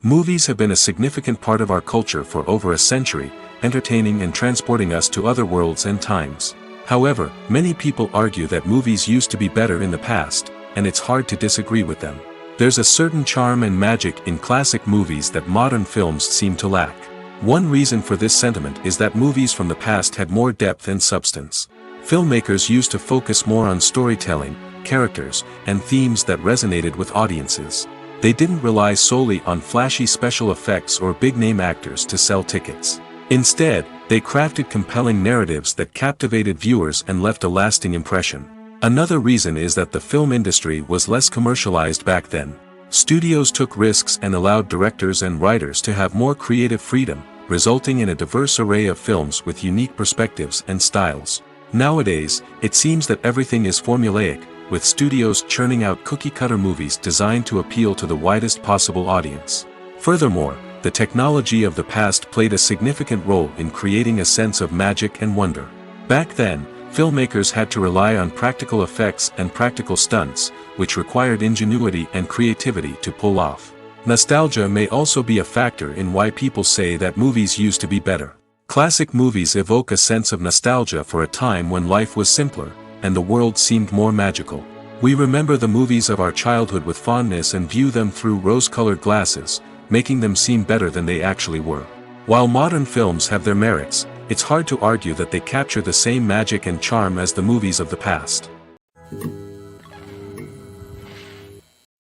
Movies have been a significant part of our culture for over a century, entertaining and transporting us to other worlds and times. However, many people argue that movies used to be better in the past, and it's hard to disagree with them. There's a certain charm and magic in classic movies that modern films seem to lack. One reason for this sentiment is that movies from the past had more depth and substance. Filmmakers used to focus more on storytelling, characters, and themes that resonated with audiences. They didn't rely solely on flashy special effects or big-name actors to sell tickets. Instead, they crafted compelling narratives that captivated viewers and left a lasting impression. Another reason is that the film industry was less commercialized back then. Studios took risks and allowed directors and writers to have more creative freedom, resulting in a diverse array of films with unique perspectives and styles. Nowadays, it seems that everything is formulaic, with studios churning out cookie-cutter movies designed to appeal to the widest possible audience. Furthermore, the technology of the past played a significant role in creating a sense of magic and wonder. Back then, filmmakers had to rely on practical effects and practical stunts, which required ingenuity and creativity to pull off. Nostalgia may also be a factor in why people say that movies used to be better. Classic movies evoke a sense of nostalgia for a time when life was simpler, and the world seemed more magical. We remember the movies of our childhood with fondness and view them through rose-colored glasses, making them seem better than they actually were. While modern films have their merits, it's hard to argue that they capture the same magic and charm as the movies of the past.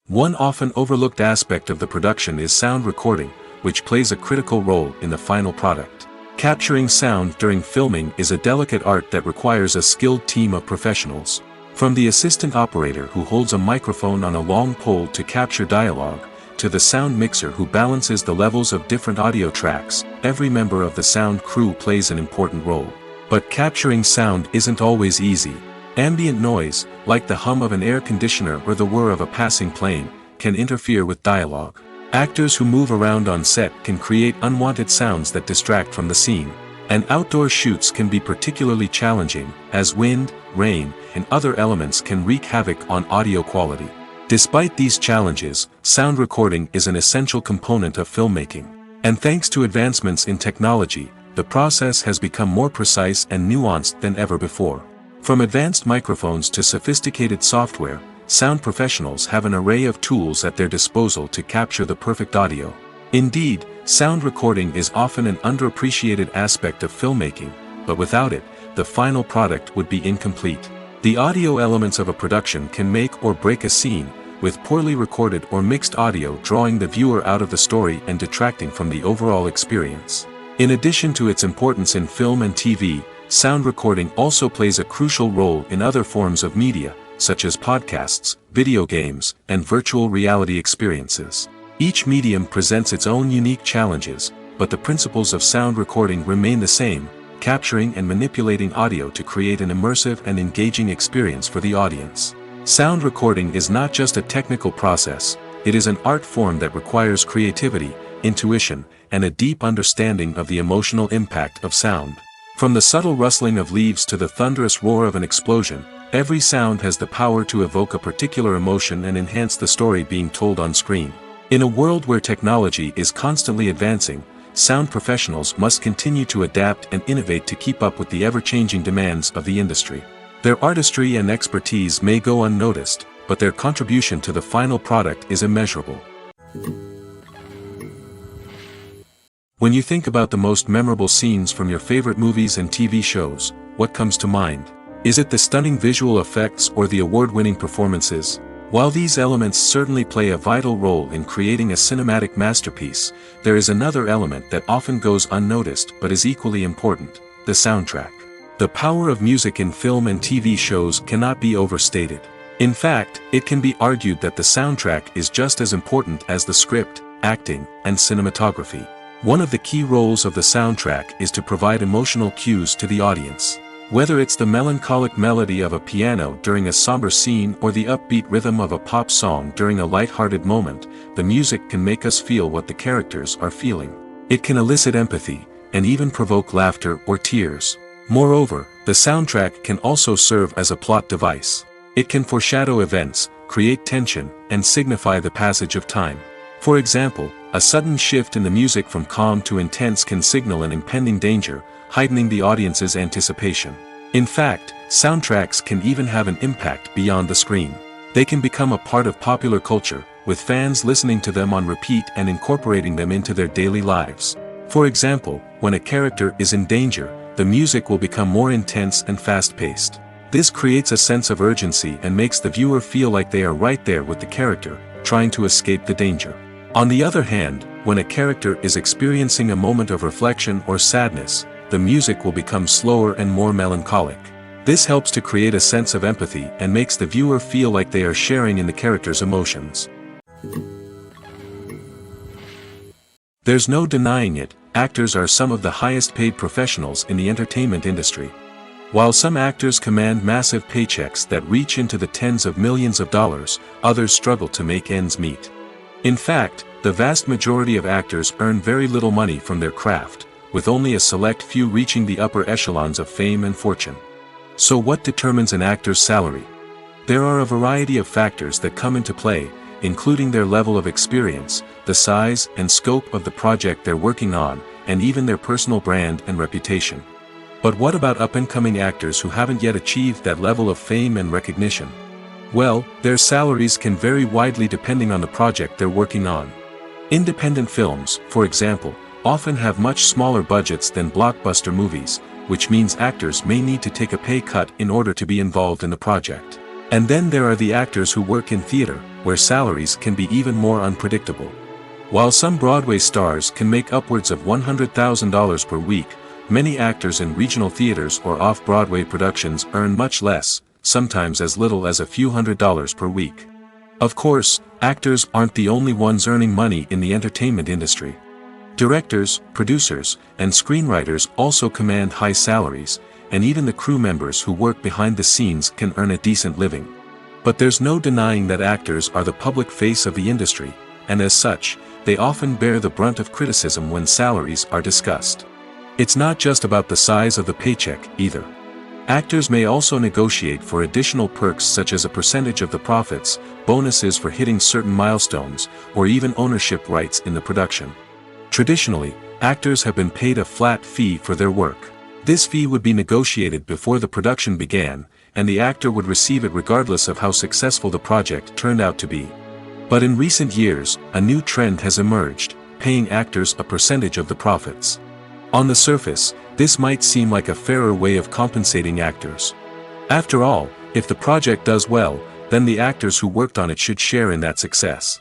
One often overlooked aspect of the production is sound recording, which plays a critical role in the final product. Capturing sound during filming is a delicate art that requires a skilled team of professionals. From the assistant operator who holds a microphone on a long pole to capture dialogue, to the sound mixer who balances the levels of different audio tracks, every member of the sound crew plays an important role. But capturing sound isn't always easy. Ambient noise, like the hum of an air conditioner or the whir of a passing plane, can interfere with dialogue. Actors who move around on set can create unwanted sounds that distract from the scene. And outdoor shoots can be particularly challenging, as wind, rain, and other elements can wreak havoc on audio quality. Despite these challenges, sound recording is an essential component of filmmaking. And thanks to advancements in technology, the process has become more precise and nuanced than ever before. From advanced microphones to sophisticated software, sound professionals have an array of tools at their disposal to capture the perfect audio. Indeed, sound recording is often an underappreciated aspect of filmmaking, but without it, the final product would be incomplete. The audio elements of a production can make or break a scene, with poorly recorded or mixed audio drawing the viewer out of the story and detracting from the overall experience. In addition to its importance in film and TV, sound recording also plays a crucial role in other forms of media, such as podcasts, video games, and virtual reality experiences. Each medium presents its own unique challenges, but the principles of sound recording remain the same: capturing and manipulating audio to create an immersive and engaging experience for the audience. Sound recording is not just a technical process, it is an art form that requires creativity, intuition, and a deep understanding of the emotional impact of sound. From the subtle rustling of leaves to the thunderous roar of an explosion, every sound has the power to evoke a particular emotion and enhance the story being told on screen. In a world where technology is constantly advancing, sound professionals must continue to adapt and innovate to keep up with the ever-changing demands of the industry. Their artistry and expertise may go unnoticed, but their contribution to the final product is immeasurable. When you think about the most memorable scenes from your favorite movies and TV shows, what comes to mind? Is it the stunning visual effects or the award-winning performances? While these elements certainly play a vital role in creating a cinematic masterpiece, there is another element that often goes unnoticed but is equally important: the soundtrack. The power of music in film and TV shows cannot be overstated. In fact, it can be argued that the soundtrack is just as important as the script, acting, and cinematography. One of the key roles of the soundtrack is to provide emotional cues to the audience. Whether it's the melancholic melody of a piano during a somber scene or the upbeat rhythm of a pop song during a light-hearted moment, the music can make us feel what the characters are feeling. It can elicit empathy, and even provoke laughter or tears. Moreover, the soundtrack can also serve as a plot device. It can foreshadow events, create tension, and signify the passage of time. For example, a sudden shift in the music from calm to intense can signal an impending danger, heightening the audience's anticipation. In fact, soundtracks can even have an impact beyond the screen. They can become a part of popular culture, with fans listening to them on repeat and incorporating them into their daily lives. For example, when a character is in danger, the music will become more intense and fast-paced. This creates a sense of urgency and makes the viewer feel like they are right there with the character, trying to escape the danger. On the other hand, when a character is experiencing a moment of reflection or sadness, the music will become slower and more melancholic. This helps to create a sense of empathy and makes the viewer feel like they are sharing in the character's emotions. There's no denying it, actors are some of the highest paid professionals in the entertainment industry. While some actors command massive paychecks that reach into the tens of millions of dollars, others struggle to make ends meet. In fact, the vast majority of actors earn very little money from their craft, with only a select few reaching the upper echelons of fame and fortune. So what determines an actor's salary? There are a variety of factors that come into play, including their level of experience, the size and scope of the project they're working on, and even their personal brand and reputation. But what about up-and-coming actors who haven't yet achieved that level of fame and recognition? Well, their salaries can vary widely depending on the project they're working on. Independent films, for example, often have much smaller budgets than blockbuster movies, which means actors may need to take a pay cut in order to be involved in the project. And then there are the actors who work in theater, where salaries can be even more unpredictable. While some Broadway stars can make upwards of $100,000 per week, many actors in regional theaters or off-Broadway productions earn much less, sometimes as little as a few $100s per week. Of course, actors aren't the only ones earning money in the entertainment industry. Directors, producers, and screenwriters also command high salaries, and even the crew members who work behind the scenes can earn a decent living. But there's no denying that actors are the public face of the industry, and as such, they often bear the brunt of criticism when salaries are discussed. It's not just about the size of the paycheck, either. Actors may also negotiate for additional perks such as a percentage of the profits, bonuses for hitting certain milestones, or even ownership rights in the production. Traditionally, actors have been paid a flat fee for their work. This fee would be negotiated before the production began, and the actor would receive it regardless of how successful the project turned out to be. But in recent years, a new trend has emerged, paying actors a percentage of the profits. On the surface, this might seem like a fairer way of compensating actors. After all, if the project does well, then the actors who worked on it should share in that success.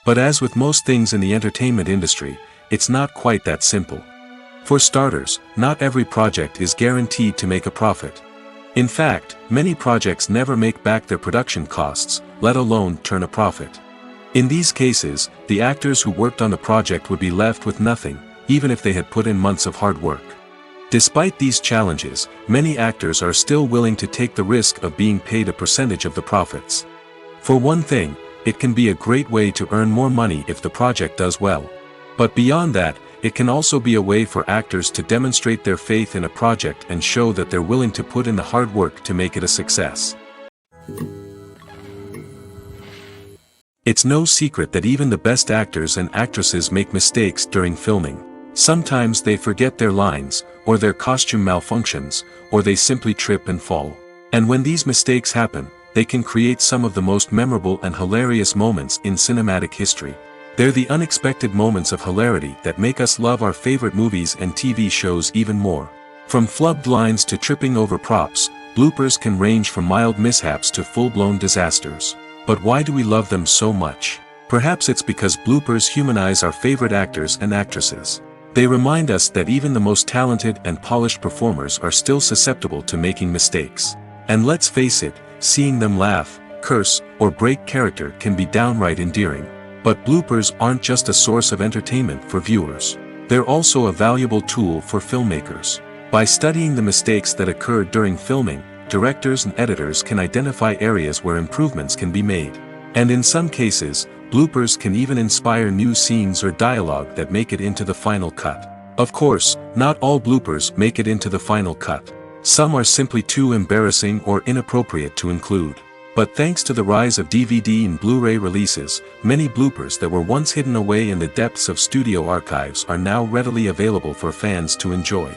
But as with most things in the entertainment industry, it's not quite that simple. For starters, not every project is guaranteed to make a profit. In fact, many projects never make back their production costs, let alone turn a profit. In these cases, the actors who worked on the project would be left with nothing, even if they had put in months of hard work. Despite these challenges, many actors are still willing to take the risk of being paid a percentage of the profits. For one thing, it can be a great way to earn more money if the project does well. But beyond that, it can also be a way for actors to demonstrate their faith in a project and show that they're willing to put in the hard work to make it a success. It's no secret that even the best actors and actresses make mistakes during filming. Sometimes they forget their lines, or their costume malfunctions, or they simply trip and fall. And when these mistakes happen, they can create some of the most memorable and hilarious moments in cinematic history. They're the unexpected moments of hilarity that make us love our favorite movies and TV shows even more. From flubbed lines to tripping over props, bloopers can range from mild mishaps to full-blown disasters. But why do we love them so much? Perhaps it's because bloopers humanize our favorite actors and actresses. They remind us that even the most talented and polished performers are still susceptible to making mistakes. And let's face it, seeing them laugh, curse, or break character can be downright endearing. But bloopers aren't just a source of entertainment for viewers. They're also a valuable tool for filmmakers. By studying the mistakes that occurred during filming, directors and editors can identify areas where improvements can be made. And in some cases, bloopers can even inspire new scenes or dialogue that make it into the final cut. Of course, not all bloopers make it into the final cut. Some are simply too embarrassing or inappropriate to include. But thanks to the rise of DVD and Blu-ray releases, many bloopers that were once hidden away in the depths of studio archives are now readily available for fans to enjoy.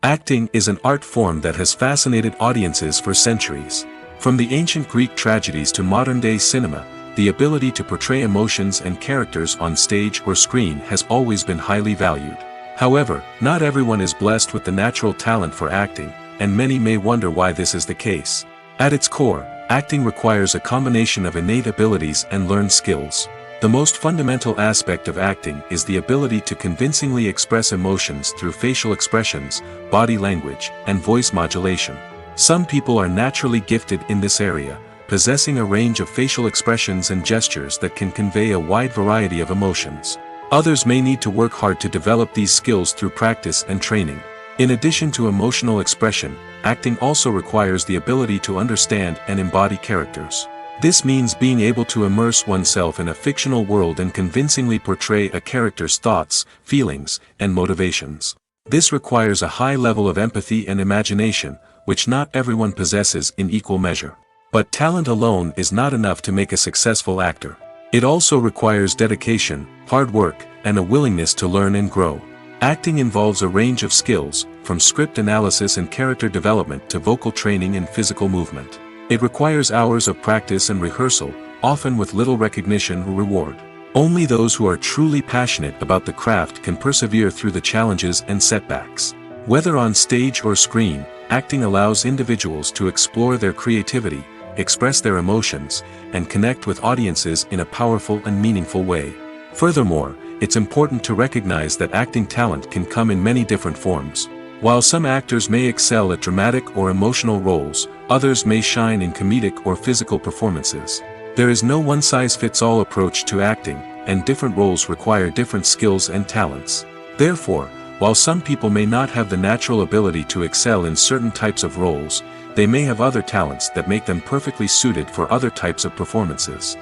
Acting is an art form that has fascinated audiences for centuries. From the ancient Greek tragedies to modern-day cinema, the ability to portray emotions and characters on stage or screen has always been highly valued. However, not everyone is blessed with the natural talent for acting, and many may wonder why this is the case. At its core, acting requires a combination of innate abilities and learned skills. The most fundamental aspect of acting is the ability to convincingly express emotions through facial expressions, body language, and voice modulation. Some people are naturally gifted in this area, possessing a range of facial expressions and gestures that can convey a wide variety of emotions. Others may need to work hard to develop these skills through practice and training. In addition to emotional expression, acting also requires the ability to understand and embody characters. This means being able to immerse oneself in a fictional world and convincingly portray a character's thoughts, feelings, and motivations. This requires a high level of empathy and imagination, which not everyone possesses in equal measure. But talent alone is not enough to make a successful actor. It also requires dedication, hard work, and a willingness to learn and grow. Acting involves a range of skills, from script analysis and character development to vocal training and physical movement. It requires hours of practice and rehearsal, often with little recognition or reward. Only those who are truly passionate about the craft can persevere through the challenges and setbacks. Whether on stage or screen, acting allows individuals to explore their creativity, express their emotions, and connect with audiences in a powerful and meaningful way. Furthermore, it's important to recognize that acting talent can come in many different forms. While some actors may excel at dramatic or emotional roles, others may shine in comedic or physical performances. There is no one-size-fits-all approach to acting, and different roles require different skills and talents. Therefore, while some people may not have the natural ability to excel in certain types of roles, they may have other talents that make them perfectly suited for other types of performances.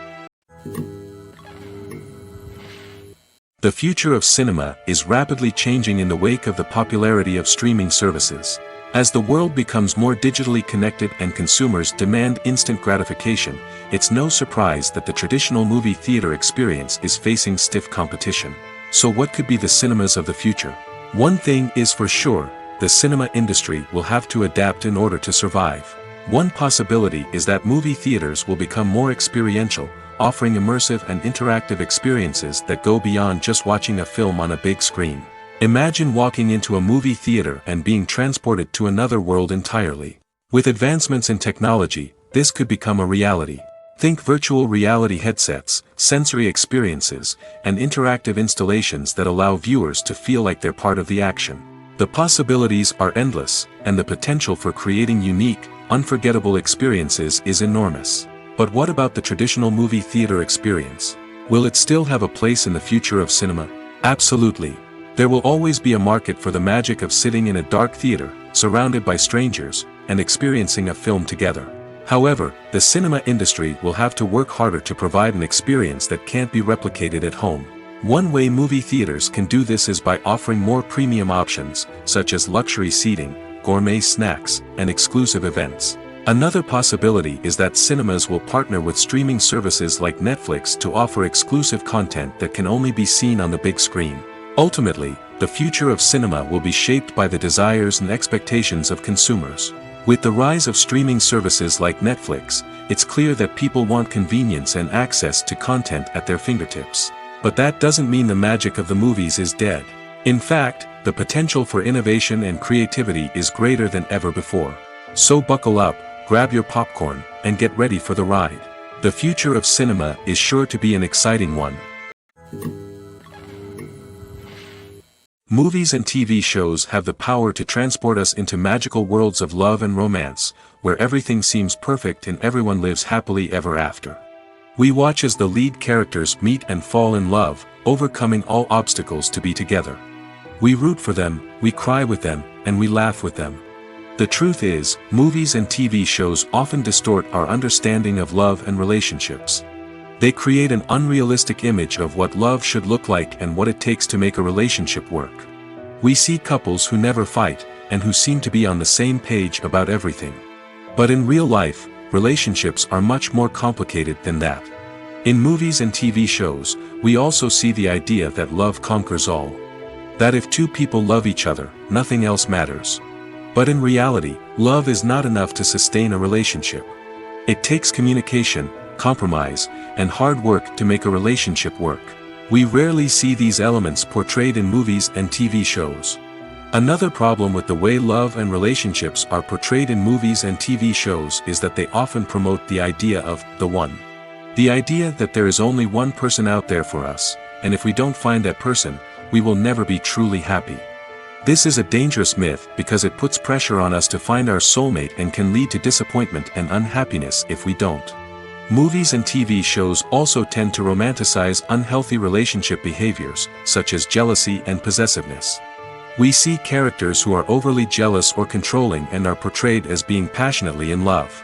The future of cinema is rapidly changing in the wake of the popularity of streaming services. As the world becomes more digitally connected and consumers demand instant gratification, it's no surprise that the traditional movie theater experience is facing stiff competition. So what could be the cinemas of the future? One thing is for sure, the cinema industry will have to adapt in order to survive. One possibility is that movie theaters will become more experiential, offering immersive and interactive experiences that go beyond just watching a film on a big screen. Imagine walking into a movie theater and being transported to another world entirely. With advancements in technology, this could become a reality. Think virtual reality headsets, sensory experiences, and interactive installations that allow viewers to feel like they're part of the action. The possibilities are endless, and the potential for creating unique, unforgettable experiences is enormous. But what about the traditional movie theater experience? Will it still have a place in the future of cinema? Absolutely. There will always be a market for the magic of sitting in a dark theater, surrounded by strangers, and experiencing a film together. However, the cinema industry will have to work harder to provide an experience that can't be replicated at home. One way movie theaters can do this is by offering more premium options, such as luxury seating, gourmet snacks, and exclusive events. Another possibility is that cinemas will partner with streaming services like Netflix to offer exclusive content that can only be seen on the big screen. Ultimately, the future of cinema will be shaped by the desires and expectations of consumers. With the rise of streaming services like Netflix, it's clear that people want convenience and access to content at their fingertips. But that doesn't mean the magic of the movies is dead. In fact, the potential for innovation and creativity is greater than ever before. So buckle up, grab your popcorn, and get ready for the ride. The future of cinema is sure to be an exciting one. Movies and TV shows have the power to transport us into magical worlds of love and romance, where everything seems perfect and everyone lives happily ever after. We watch as the lead characters meet and fall in love, overcoming all obstacles to be together. We root for them, we cry with them, and we laugh with them. The truth is, movies and TV shows often distort our understanding of love and relationships. They create an unrealistic image of what love should look like and what it takes to make a relationship work. We see couples who never fight, and who seem to be on the same page about everything. But in real life, relationships are much more complicated than that. In movies and TV shows, we also see the idea that love conquers all. That if two people love each other, nothing else matters. But in reality, love is not enough to sustain a relationship. It takes communication, compromise, and hard work to make a relationship work. We rarely see these elements portrayed in movies and TV shows. Another problem with the way love and relationships are portrayed in movies and TV shows is that they often promote the idea of the one. The idea that there is only one person out there for us, and if we don't find that person, we will never be truly happy. This is a dangerous myth because it puts pressure on us to find our soulmate and can lead to disappointment and unhappiness if we don't. Movies and TV shows also tend to romanticize unhealthy relationship behaviors, such as jealousy and possessiveness. We see characters who are overly jealous or controlling and are portrayed as being passionately in love.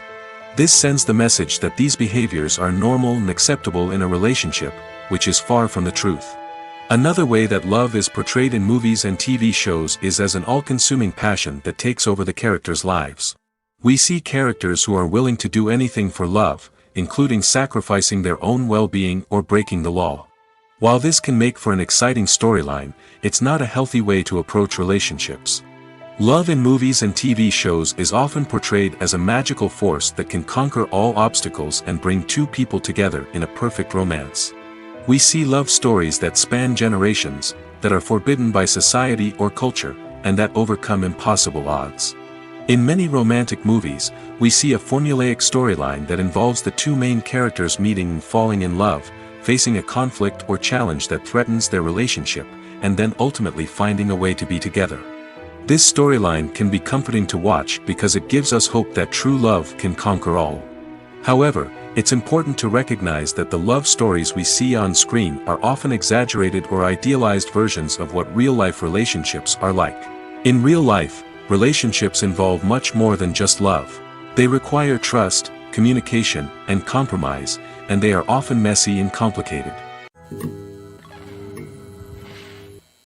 This sends the message that these behaviors are normal and acceptable in a relationship, which is far from the truth. Another way that love is portrayed in movies and TV shows is as an all-consuming passion that takes over the characters' lives. We see characters who are willing to do anything for love, including sacrificing their own well-being or breaking the law. While this can make for an exciting storyline, it's not a healthy way to approach relationships. Love in movies and TV shows is often portrayed as a magical force that can conquer all obstacles and bring two people together in a perfect romance. We see love stories that span generations, that are forbidden by society or culture, and that overcome impossible odds. In many romantic movies, we see a formulaic storyline that involves the two main characters meeting and falling in love, facing a conflict or challenge that threatens their relationship, and then ultimately finding a way to be together. This storyline can be comforting to watch because it gives us hope that true love can conquer all. However, it's important to recognize that the love stories we see on screen are often exaggerated or idealized versions of what real-life relationships are like. In real life, relationships involve much more than just love. They require trust, communication, and compromise, and they are often messy and complicated.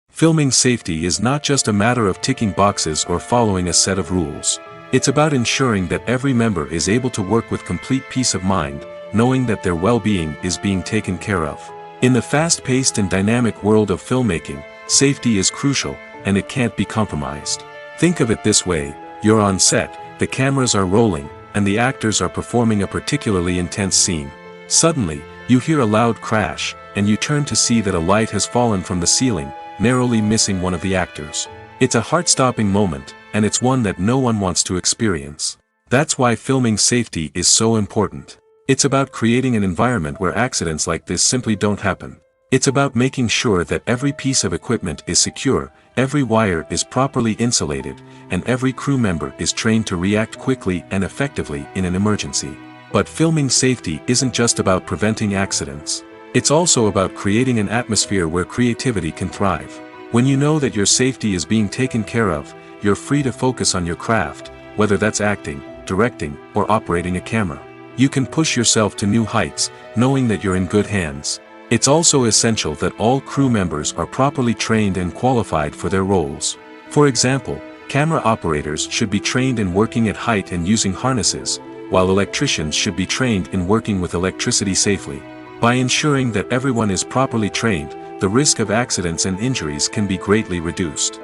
Filming safety is not just a matter of ticking boxes or following a set of rules. It's about ensuring that every member is able to work with complete peace of mind, knowing that their well-being is being taken care of. In the fast-paced and dynamic world of filmmaking, safety is crucial, and it can't be compromised. Think of it this way: you're on set, the cameras are rolling, and the actors are performing a particularly intense scene. Suddenly, you hear a loud crash, and you turn to see that a light has fallen from the ceiling, narrowly missing one of the actors. It's a heart-stopping moment, and it's one that no one wants to experience. That's why filming safety is so important. It's about creating an environment where accidents like this simply don't happen. It's about making sure that every piece of equipment is secure, every wire is properly insulated, and every crew member is trained to react quickly and effectively in an emergency. But filming safety isn't just about preventing accidents. It's also about creating an atmosphere where creativity can thrive. When you know that your safety is being taken care of, you're free to focus on your craft, whether that's acting, directing, or operating a camera. You can push yourself to new heights, knowing that you're in good hands. It's also essential that all crew members are properly trained and qualified for their roles. For example, camera operators should be trained in working at height and using harnesses, while electricians should be trained in working with electricity safely. By ensuring that everyone is properly trained, the risk of accidents and injuries can be greatly reduced.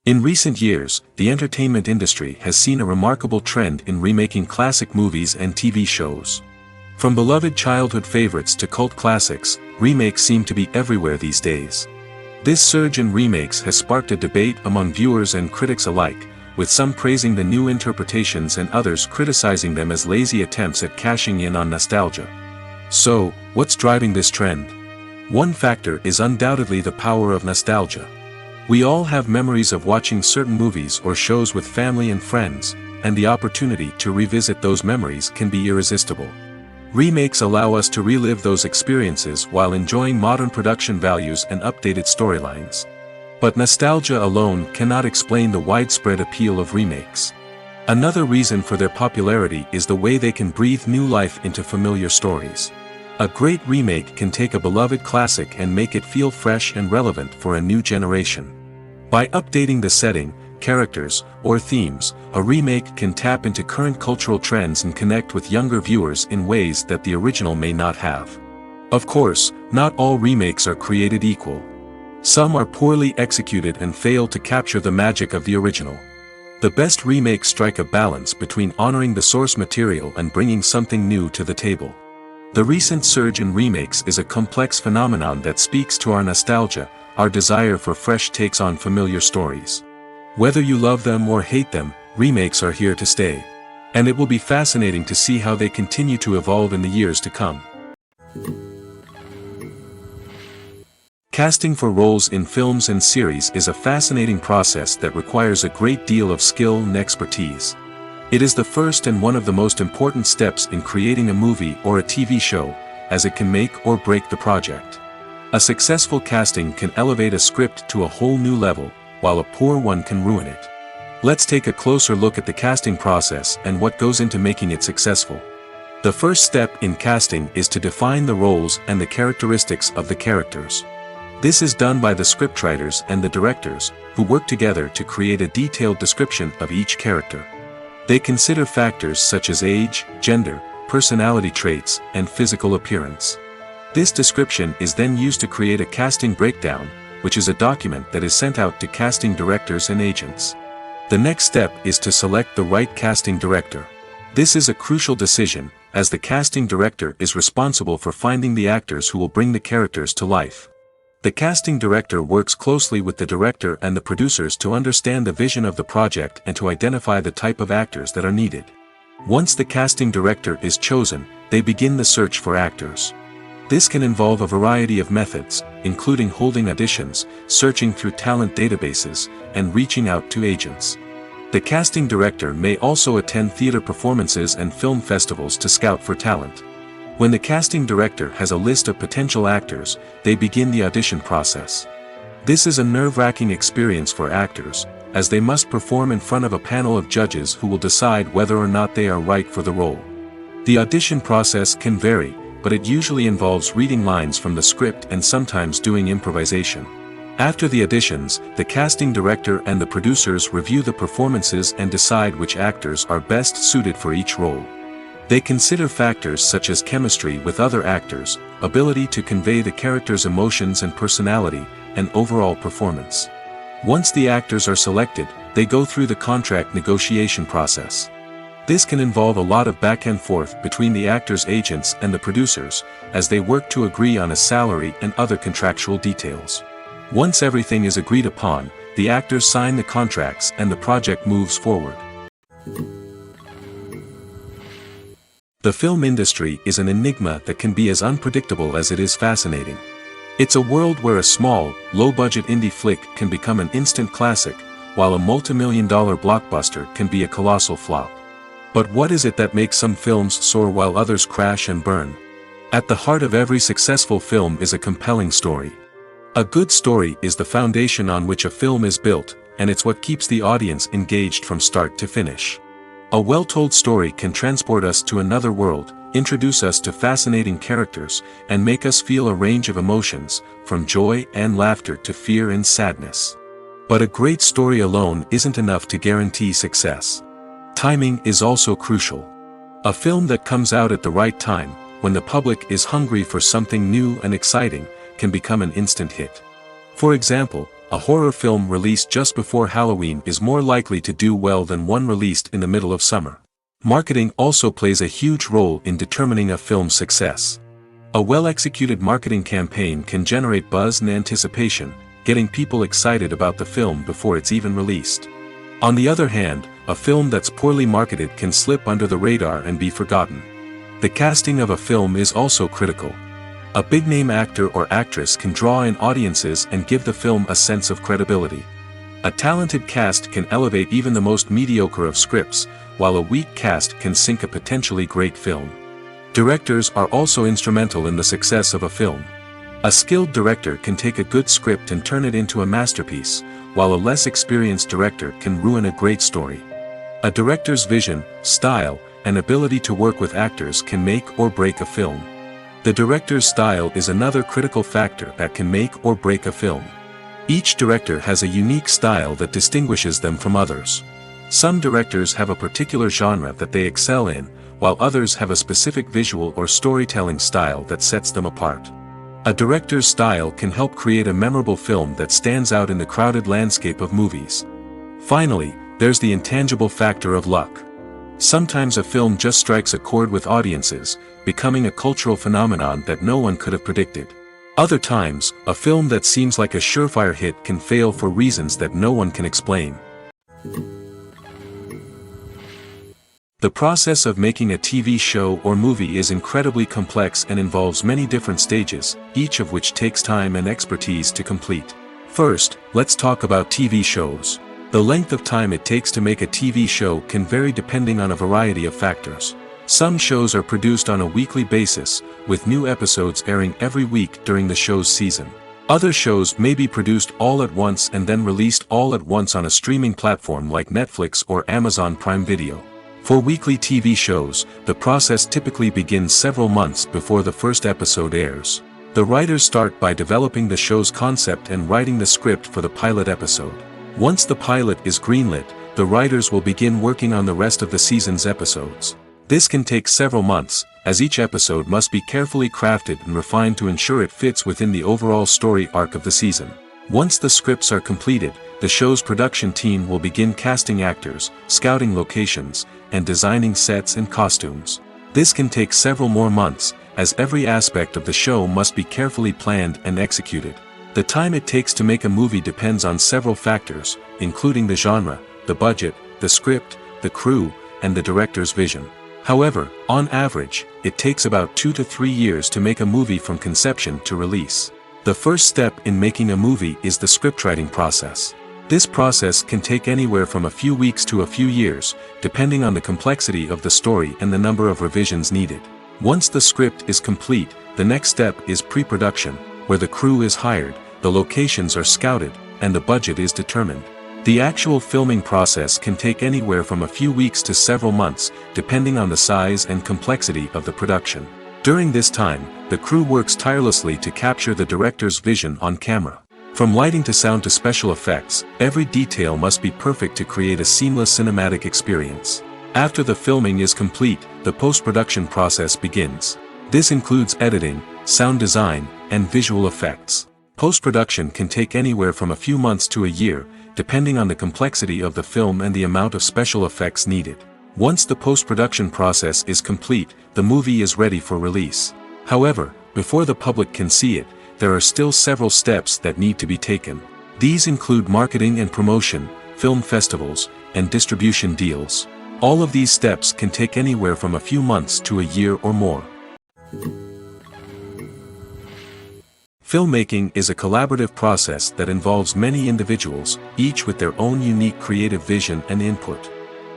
In recent years, the entertainment industry has seen a remarkable trend in remaking classic movies and TV shows. From beloved childhood favorites to cult classics, remakes seem to be everywhere these days. This surge in remakes has sparked a debate among viewers and critics alike, with some praising the new interpretations and others criticizing them as lazy attempts at cashing in on nostalgia. So, what's driving this trend? One factor is undoubtedly the power of nostalgia. We all have memories of watching certain movies or shows with family and friends, and the opportunity to revisit those memories can be irresistible. Remakes allow us to relive those experiences while enjoying modern production values and updated storylines. But nostalgia alone cannot explain the widespread appeal of remakes. Another reason for their popularity is the way they can breathe new life into familiar stories. A great remake can take a beloved classic and make it feel fresh and relevant for a new generation. By updating the setting, characters, or themes, a remake can tap into current cultural trends and connect with younger viewers in ways that the original may not have. Of course, not all remakes are created equal. Some are poorly executed and fail to capture the magic of the original. The best remakes strike a balance between honoring the source material and bringing something new to the table. The recent surge in remakes is a complex phenomenon that speaks to our nostalgia, our desire for fresh takes on familiar stories. Whether you love them or hate them, remakes are here to stay. And it will be fascinating to see how they continue to evolve in the years to come. Casting for roles in films and series is a fascinating process that requires a great deal of skill and expertise. It is the first and one of the most important steps in creating a movie or a TV show, as it can make or break the project. A successful casting can elevate a script to a whole new level, while a poor one can ruin it. Let's take a closer look at the casting process and what goes into making it successful. The first step in casting is to define the roles and the characteristics of the characters. This is done by the scriptwriters and the directors, who work together to create a detailed description of each character. They consider factors such as age, gender, personality traits, and physical appearance. This description is then used to create a casting breakdown, which is a document that is sent out to casting directors and agents. The next step is to select the right casting director. This is a crucial decision, as the casting director is responsible for finding the actors who will bring the characters to life. The casting director works closely with the director and the producers to understand the vision of the project and to identify the type of actors that are needed. Once the casting director is chosen, they begin the search for actors. This can involve a variety of methods, including holding auditions, searching through talent databases, and reaching out to agents. The casting director may also attend theater performances and film festivals to scout for talent. When the casting director has a list of potential actors, they begin the audition process. This is a nerve-wracking experience for actors, as they must perform in front of a panel of judges who will decide whether or not they are right for the role. The audition process can vary, but it usually involves reading lines from the script and sometimes doing improvisation. After the auditions, the casting director and the producers review the performances and decide which actors are best suited for each role. They consider factors such as chemistry with other actors, ability to convey the character's emotions and personality, and overall performance. Once the actors are selected, they go through the contract negotiation process. This can involve a lot of back and forth between the actors' agents and the producers, as they work to agree on a salary and other contractual details. Once everything is agreed upon, the actors sign the contracts and the project moves forward. The film industry is an enigma that can be as unpredictable as it is fascinating. It's a world where a small, low-budget indie flick can become an instant classic, while a multi-million-dollar blockbuster can be a colossal flop. But what is it that makes some films soar while others crash and burn? At the heart of every successful film is a compelling story. A good story is the foundation on which a film is built, and it's what keeps the audience engaged from start to finish. A well-told story can transport us to another world, introduce us to fascinating characters, and make us feel a range of emotions, from joy and laughter to fear and sadness. But a great story alone isn't enough to guarantee success. Timing is also crucial. A film that comes out at the right time, when the public is hungry for something new and exciting, can become an instant hit. For example, a horror film released just before Halloween is more likely to do well than one released in the middle of summer. Marketing also plays a huge role in determining a film's success. A well-executed marketing campaign can generate buzz and anticipation, getting people excited about the film before it's even released. On the other hand, a film that's poorly marketed can slip under the radar and be forgotten. The casting of a film is also critical. A big-name actor or actress can draw in audiences and give the film a sense of credibility. A talented cast can elevate even the most mediocre of scripts, while a weak cast can sink a potentially great film. Directors are also instrumental in the success of a film. A skilled director can take a good script and turn it into a masterpiece, while a less experienced director can ruin a great story. A director's vision, style, and ability to work with actors can make or break a film. The director's style is another critical factor that can make or break a film. Each director has a unique style that distinguishes them from others. Some directors have a particular genre that they excel in, while others have a specific visual or storytelling style that sets them apart. A director's style can help create a memorable film that stands out in the crowded landscape of movies. Finally, there's the intangible factor of luck. Sometimes a film just strikes a chord with audiences, becoming a cultural phenomenon that no one could have predicted. Other times, a film that seems like a surefire hit can fail for reasons that no one can explain. The process of making a TV show or movie is incredibly complex and involves many different stages, each of which takes time and expertise to complete. First, let's talk about TV shows. The length of time it takes to make a TV show can vary depending on a variety of factors. Some shows are produced on a weekly basis, with new episodes airing every week during the show's season. Other shows may be produced all at once and then released all at once on a streaming platform like Netflix or Amazon Prime Video. For weekly TV shows, the process typically begins several months before the first episode airs. The writers start by developing the show's concept and writing the script for the pilot episode. Once the pilot is greenlit, the writers will begin working on the rest of the season's episodes. This can take several months, as each episode must be carefully crafted and refined to ensure it fits within the overall story arc of the season. Once the scripts are completed, the show's production team will begin casting actors, scouting locations, and designing sets and costumes. This can take several more months, as every aspect of the show must be carefully planned and executed. The time it takes to make a movie depends on several factors, including the genre, the budget, the script, the crew, and the director's vision. However, on average, it takes about 2 to 3 years to make a movie from conception to release. The first step in making a movie is the scriptwriting process. This process can take anywhere from a few weeks to a few years, depending on the complexity of the story and the number of revisions needed. Once the script is complete, the next step is pre-production, where the crew is hired, the locations are scouted, and the budget is determined. The actual filming process can take anywhere from a few weeks to several months, depending on the size and complexity of the production. During this time, the crew works tirelessly to capture the director's vision on camera. From lighting to sound to special effects, every detail must be perfect to create a seamless cinematic experience. After the filming is complete, the post-production process begins. This includes editing, sound design, and visual effects. Post-production can take anywhere from a few months to a year, depending on the complexity of the film and the amount of special effects needed. Once the post-production process is complete, the movie is ready for release. However, before the public can see it, there are still several steps that need to be taken. These include marketing and promotion, film festivals, and distribution deals. All of these steps can take anywhere from a few months to a year or more. Filmmaking is a collaborative process that involves many individuals, each with their own unique creative vision and input.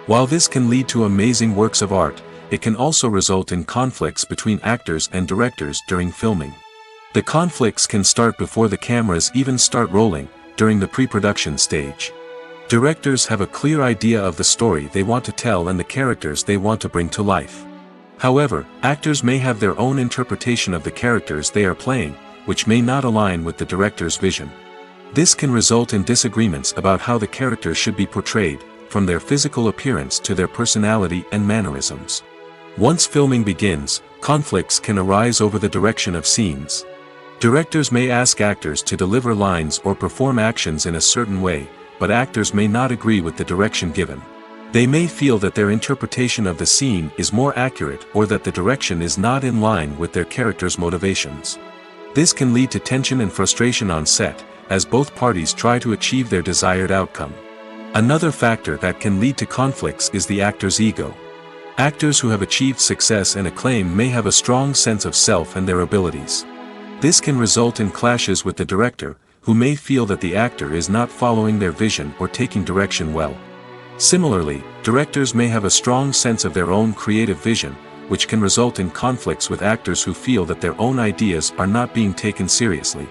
While this can lead to amazing works of art, it can also result in conflicts between actors and directors during filming. The conflicts can start before the cameras even start rolling, during the pre-production stage. Directors have a clear idea of the story they want to tell and the characters they want to bring to life. However, actors may have their own interpretation of the characters they are playing, which may not align with the director's vision. This can result in disagreements about how the characters should be portrayed, from their physical appearance to their personality and mannerisms. Once filming begins, conflicts can arise over the direction of scenes. Directors may ask actors to deliver lines or perform actions in a certain way, but actors may not agree with the direction given. They may feel that their interpretation of the scene is more accurate or that the direction is not in line with their character's motivations. This can lead to tension and frustration on set, as both parties try to achieve their desired outcome. Another factor that can lead to conflicts is the actor's ego. Actors who have achieved success and acclaim may have a strong sense of self and their abilities. This can result in clashes with the director, who may feel that the actor is not following their vision or taking direction well. Similarly, directors may have a strong sense of their own creative vision, which can result in conflicts with actors who feel that their own ideas are not being taken seriously.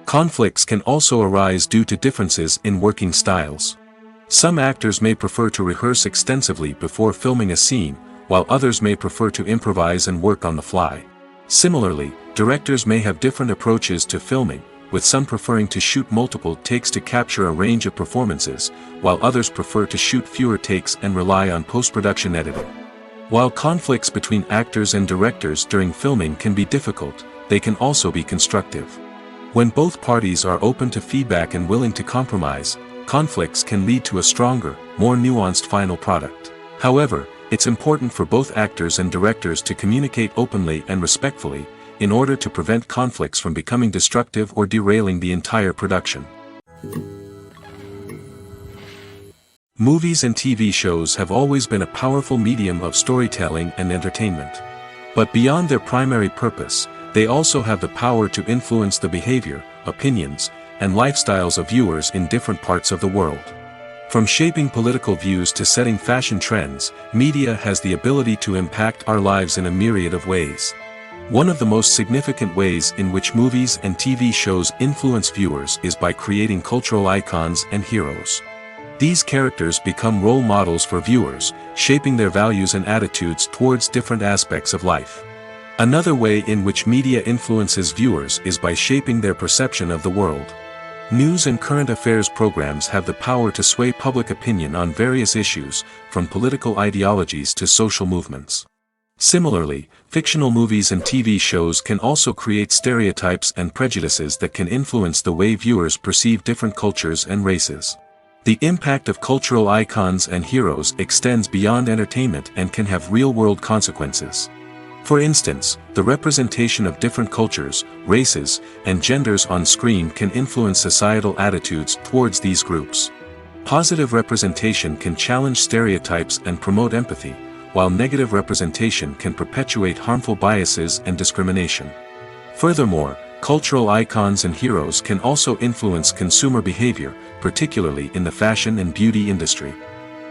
Conflicts can also arise due to differences in working styles. Some actors may prefer to rehearse extensively before filming a scene, while others may prefer to improvise and work on the fly. Similarly, directors may have different approaches to filming, with some preferring to shoot multiple takes to capture a range of performances, while others prefer to shoot fewer takes and rely on post-production editing. While conflicts between actors and directors during filming can be difficult, they can also be constructive. When both parties are open to feedback and willing to compromise, conflicts can lead to a stronger, more nuanced final product. However, it's important for both actors and directors to communicate openly and respectfully, in order to prevent conflicts from becoming destructive or derailing the entire production. Movies and TV shows have always been a powerful medium of storytelling and entertainment. But beyond their primary purpose, they also have the power to influence the behavior, opinions, and lifestyles of viewers in different parts of the world. From shaping political views to setting fashion trends, media has the ability to impact our lives in a myriad of ways. One of the most significant ways in which movies and TV shows influence viewers is by creating cultural icons and heroes. These characters become role models for viewers, shaping their values and attitudes towards different aspects of life. Another way in which media influences viewers is by shaping their perception of the world. News and current affairs programs have the power to sway public opinion on various issues, from political ideologies to social movements. Similarly, fictional movies and TV shows can also create stereotypes and prejudices that can influence the way viewers perceive different cultures and races. The impact of cultural icons and heroes extends beyond entertainment and can have real-world consequences. For instance, the representation of different cultures, races, and genders on screen can influence societal attitudes towards these groups. Positive representation can challenge stereotypes and promote empathy, while negative representation can perpetuate harmful biases and discrimination. Furthermore, cultural icons and heroes can also influence consumer behavior, particularly in the fashion and beauty industry.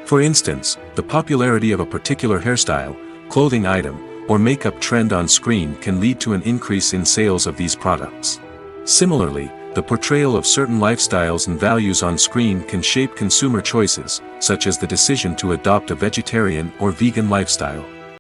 For instance, the popularity of a particular hairstyle, clothing item, or makeup trend on screen can lead to an increase in sales of these products. Similarly, the portrayal of certain lifestyles and values on screen can shape consumer choices, such as the decision to adopt a vegetarian or vegan lifestyle.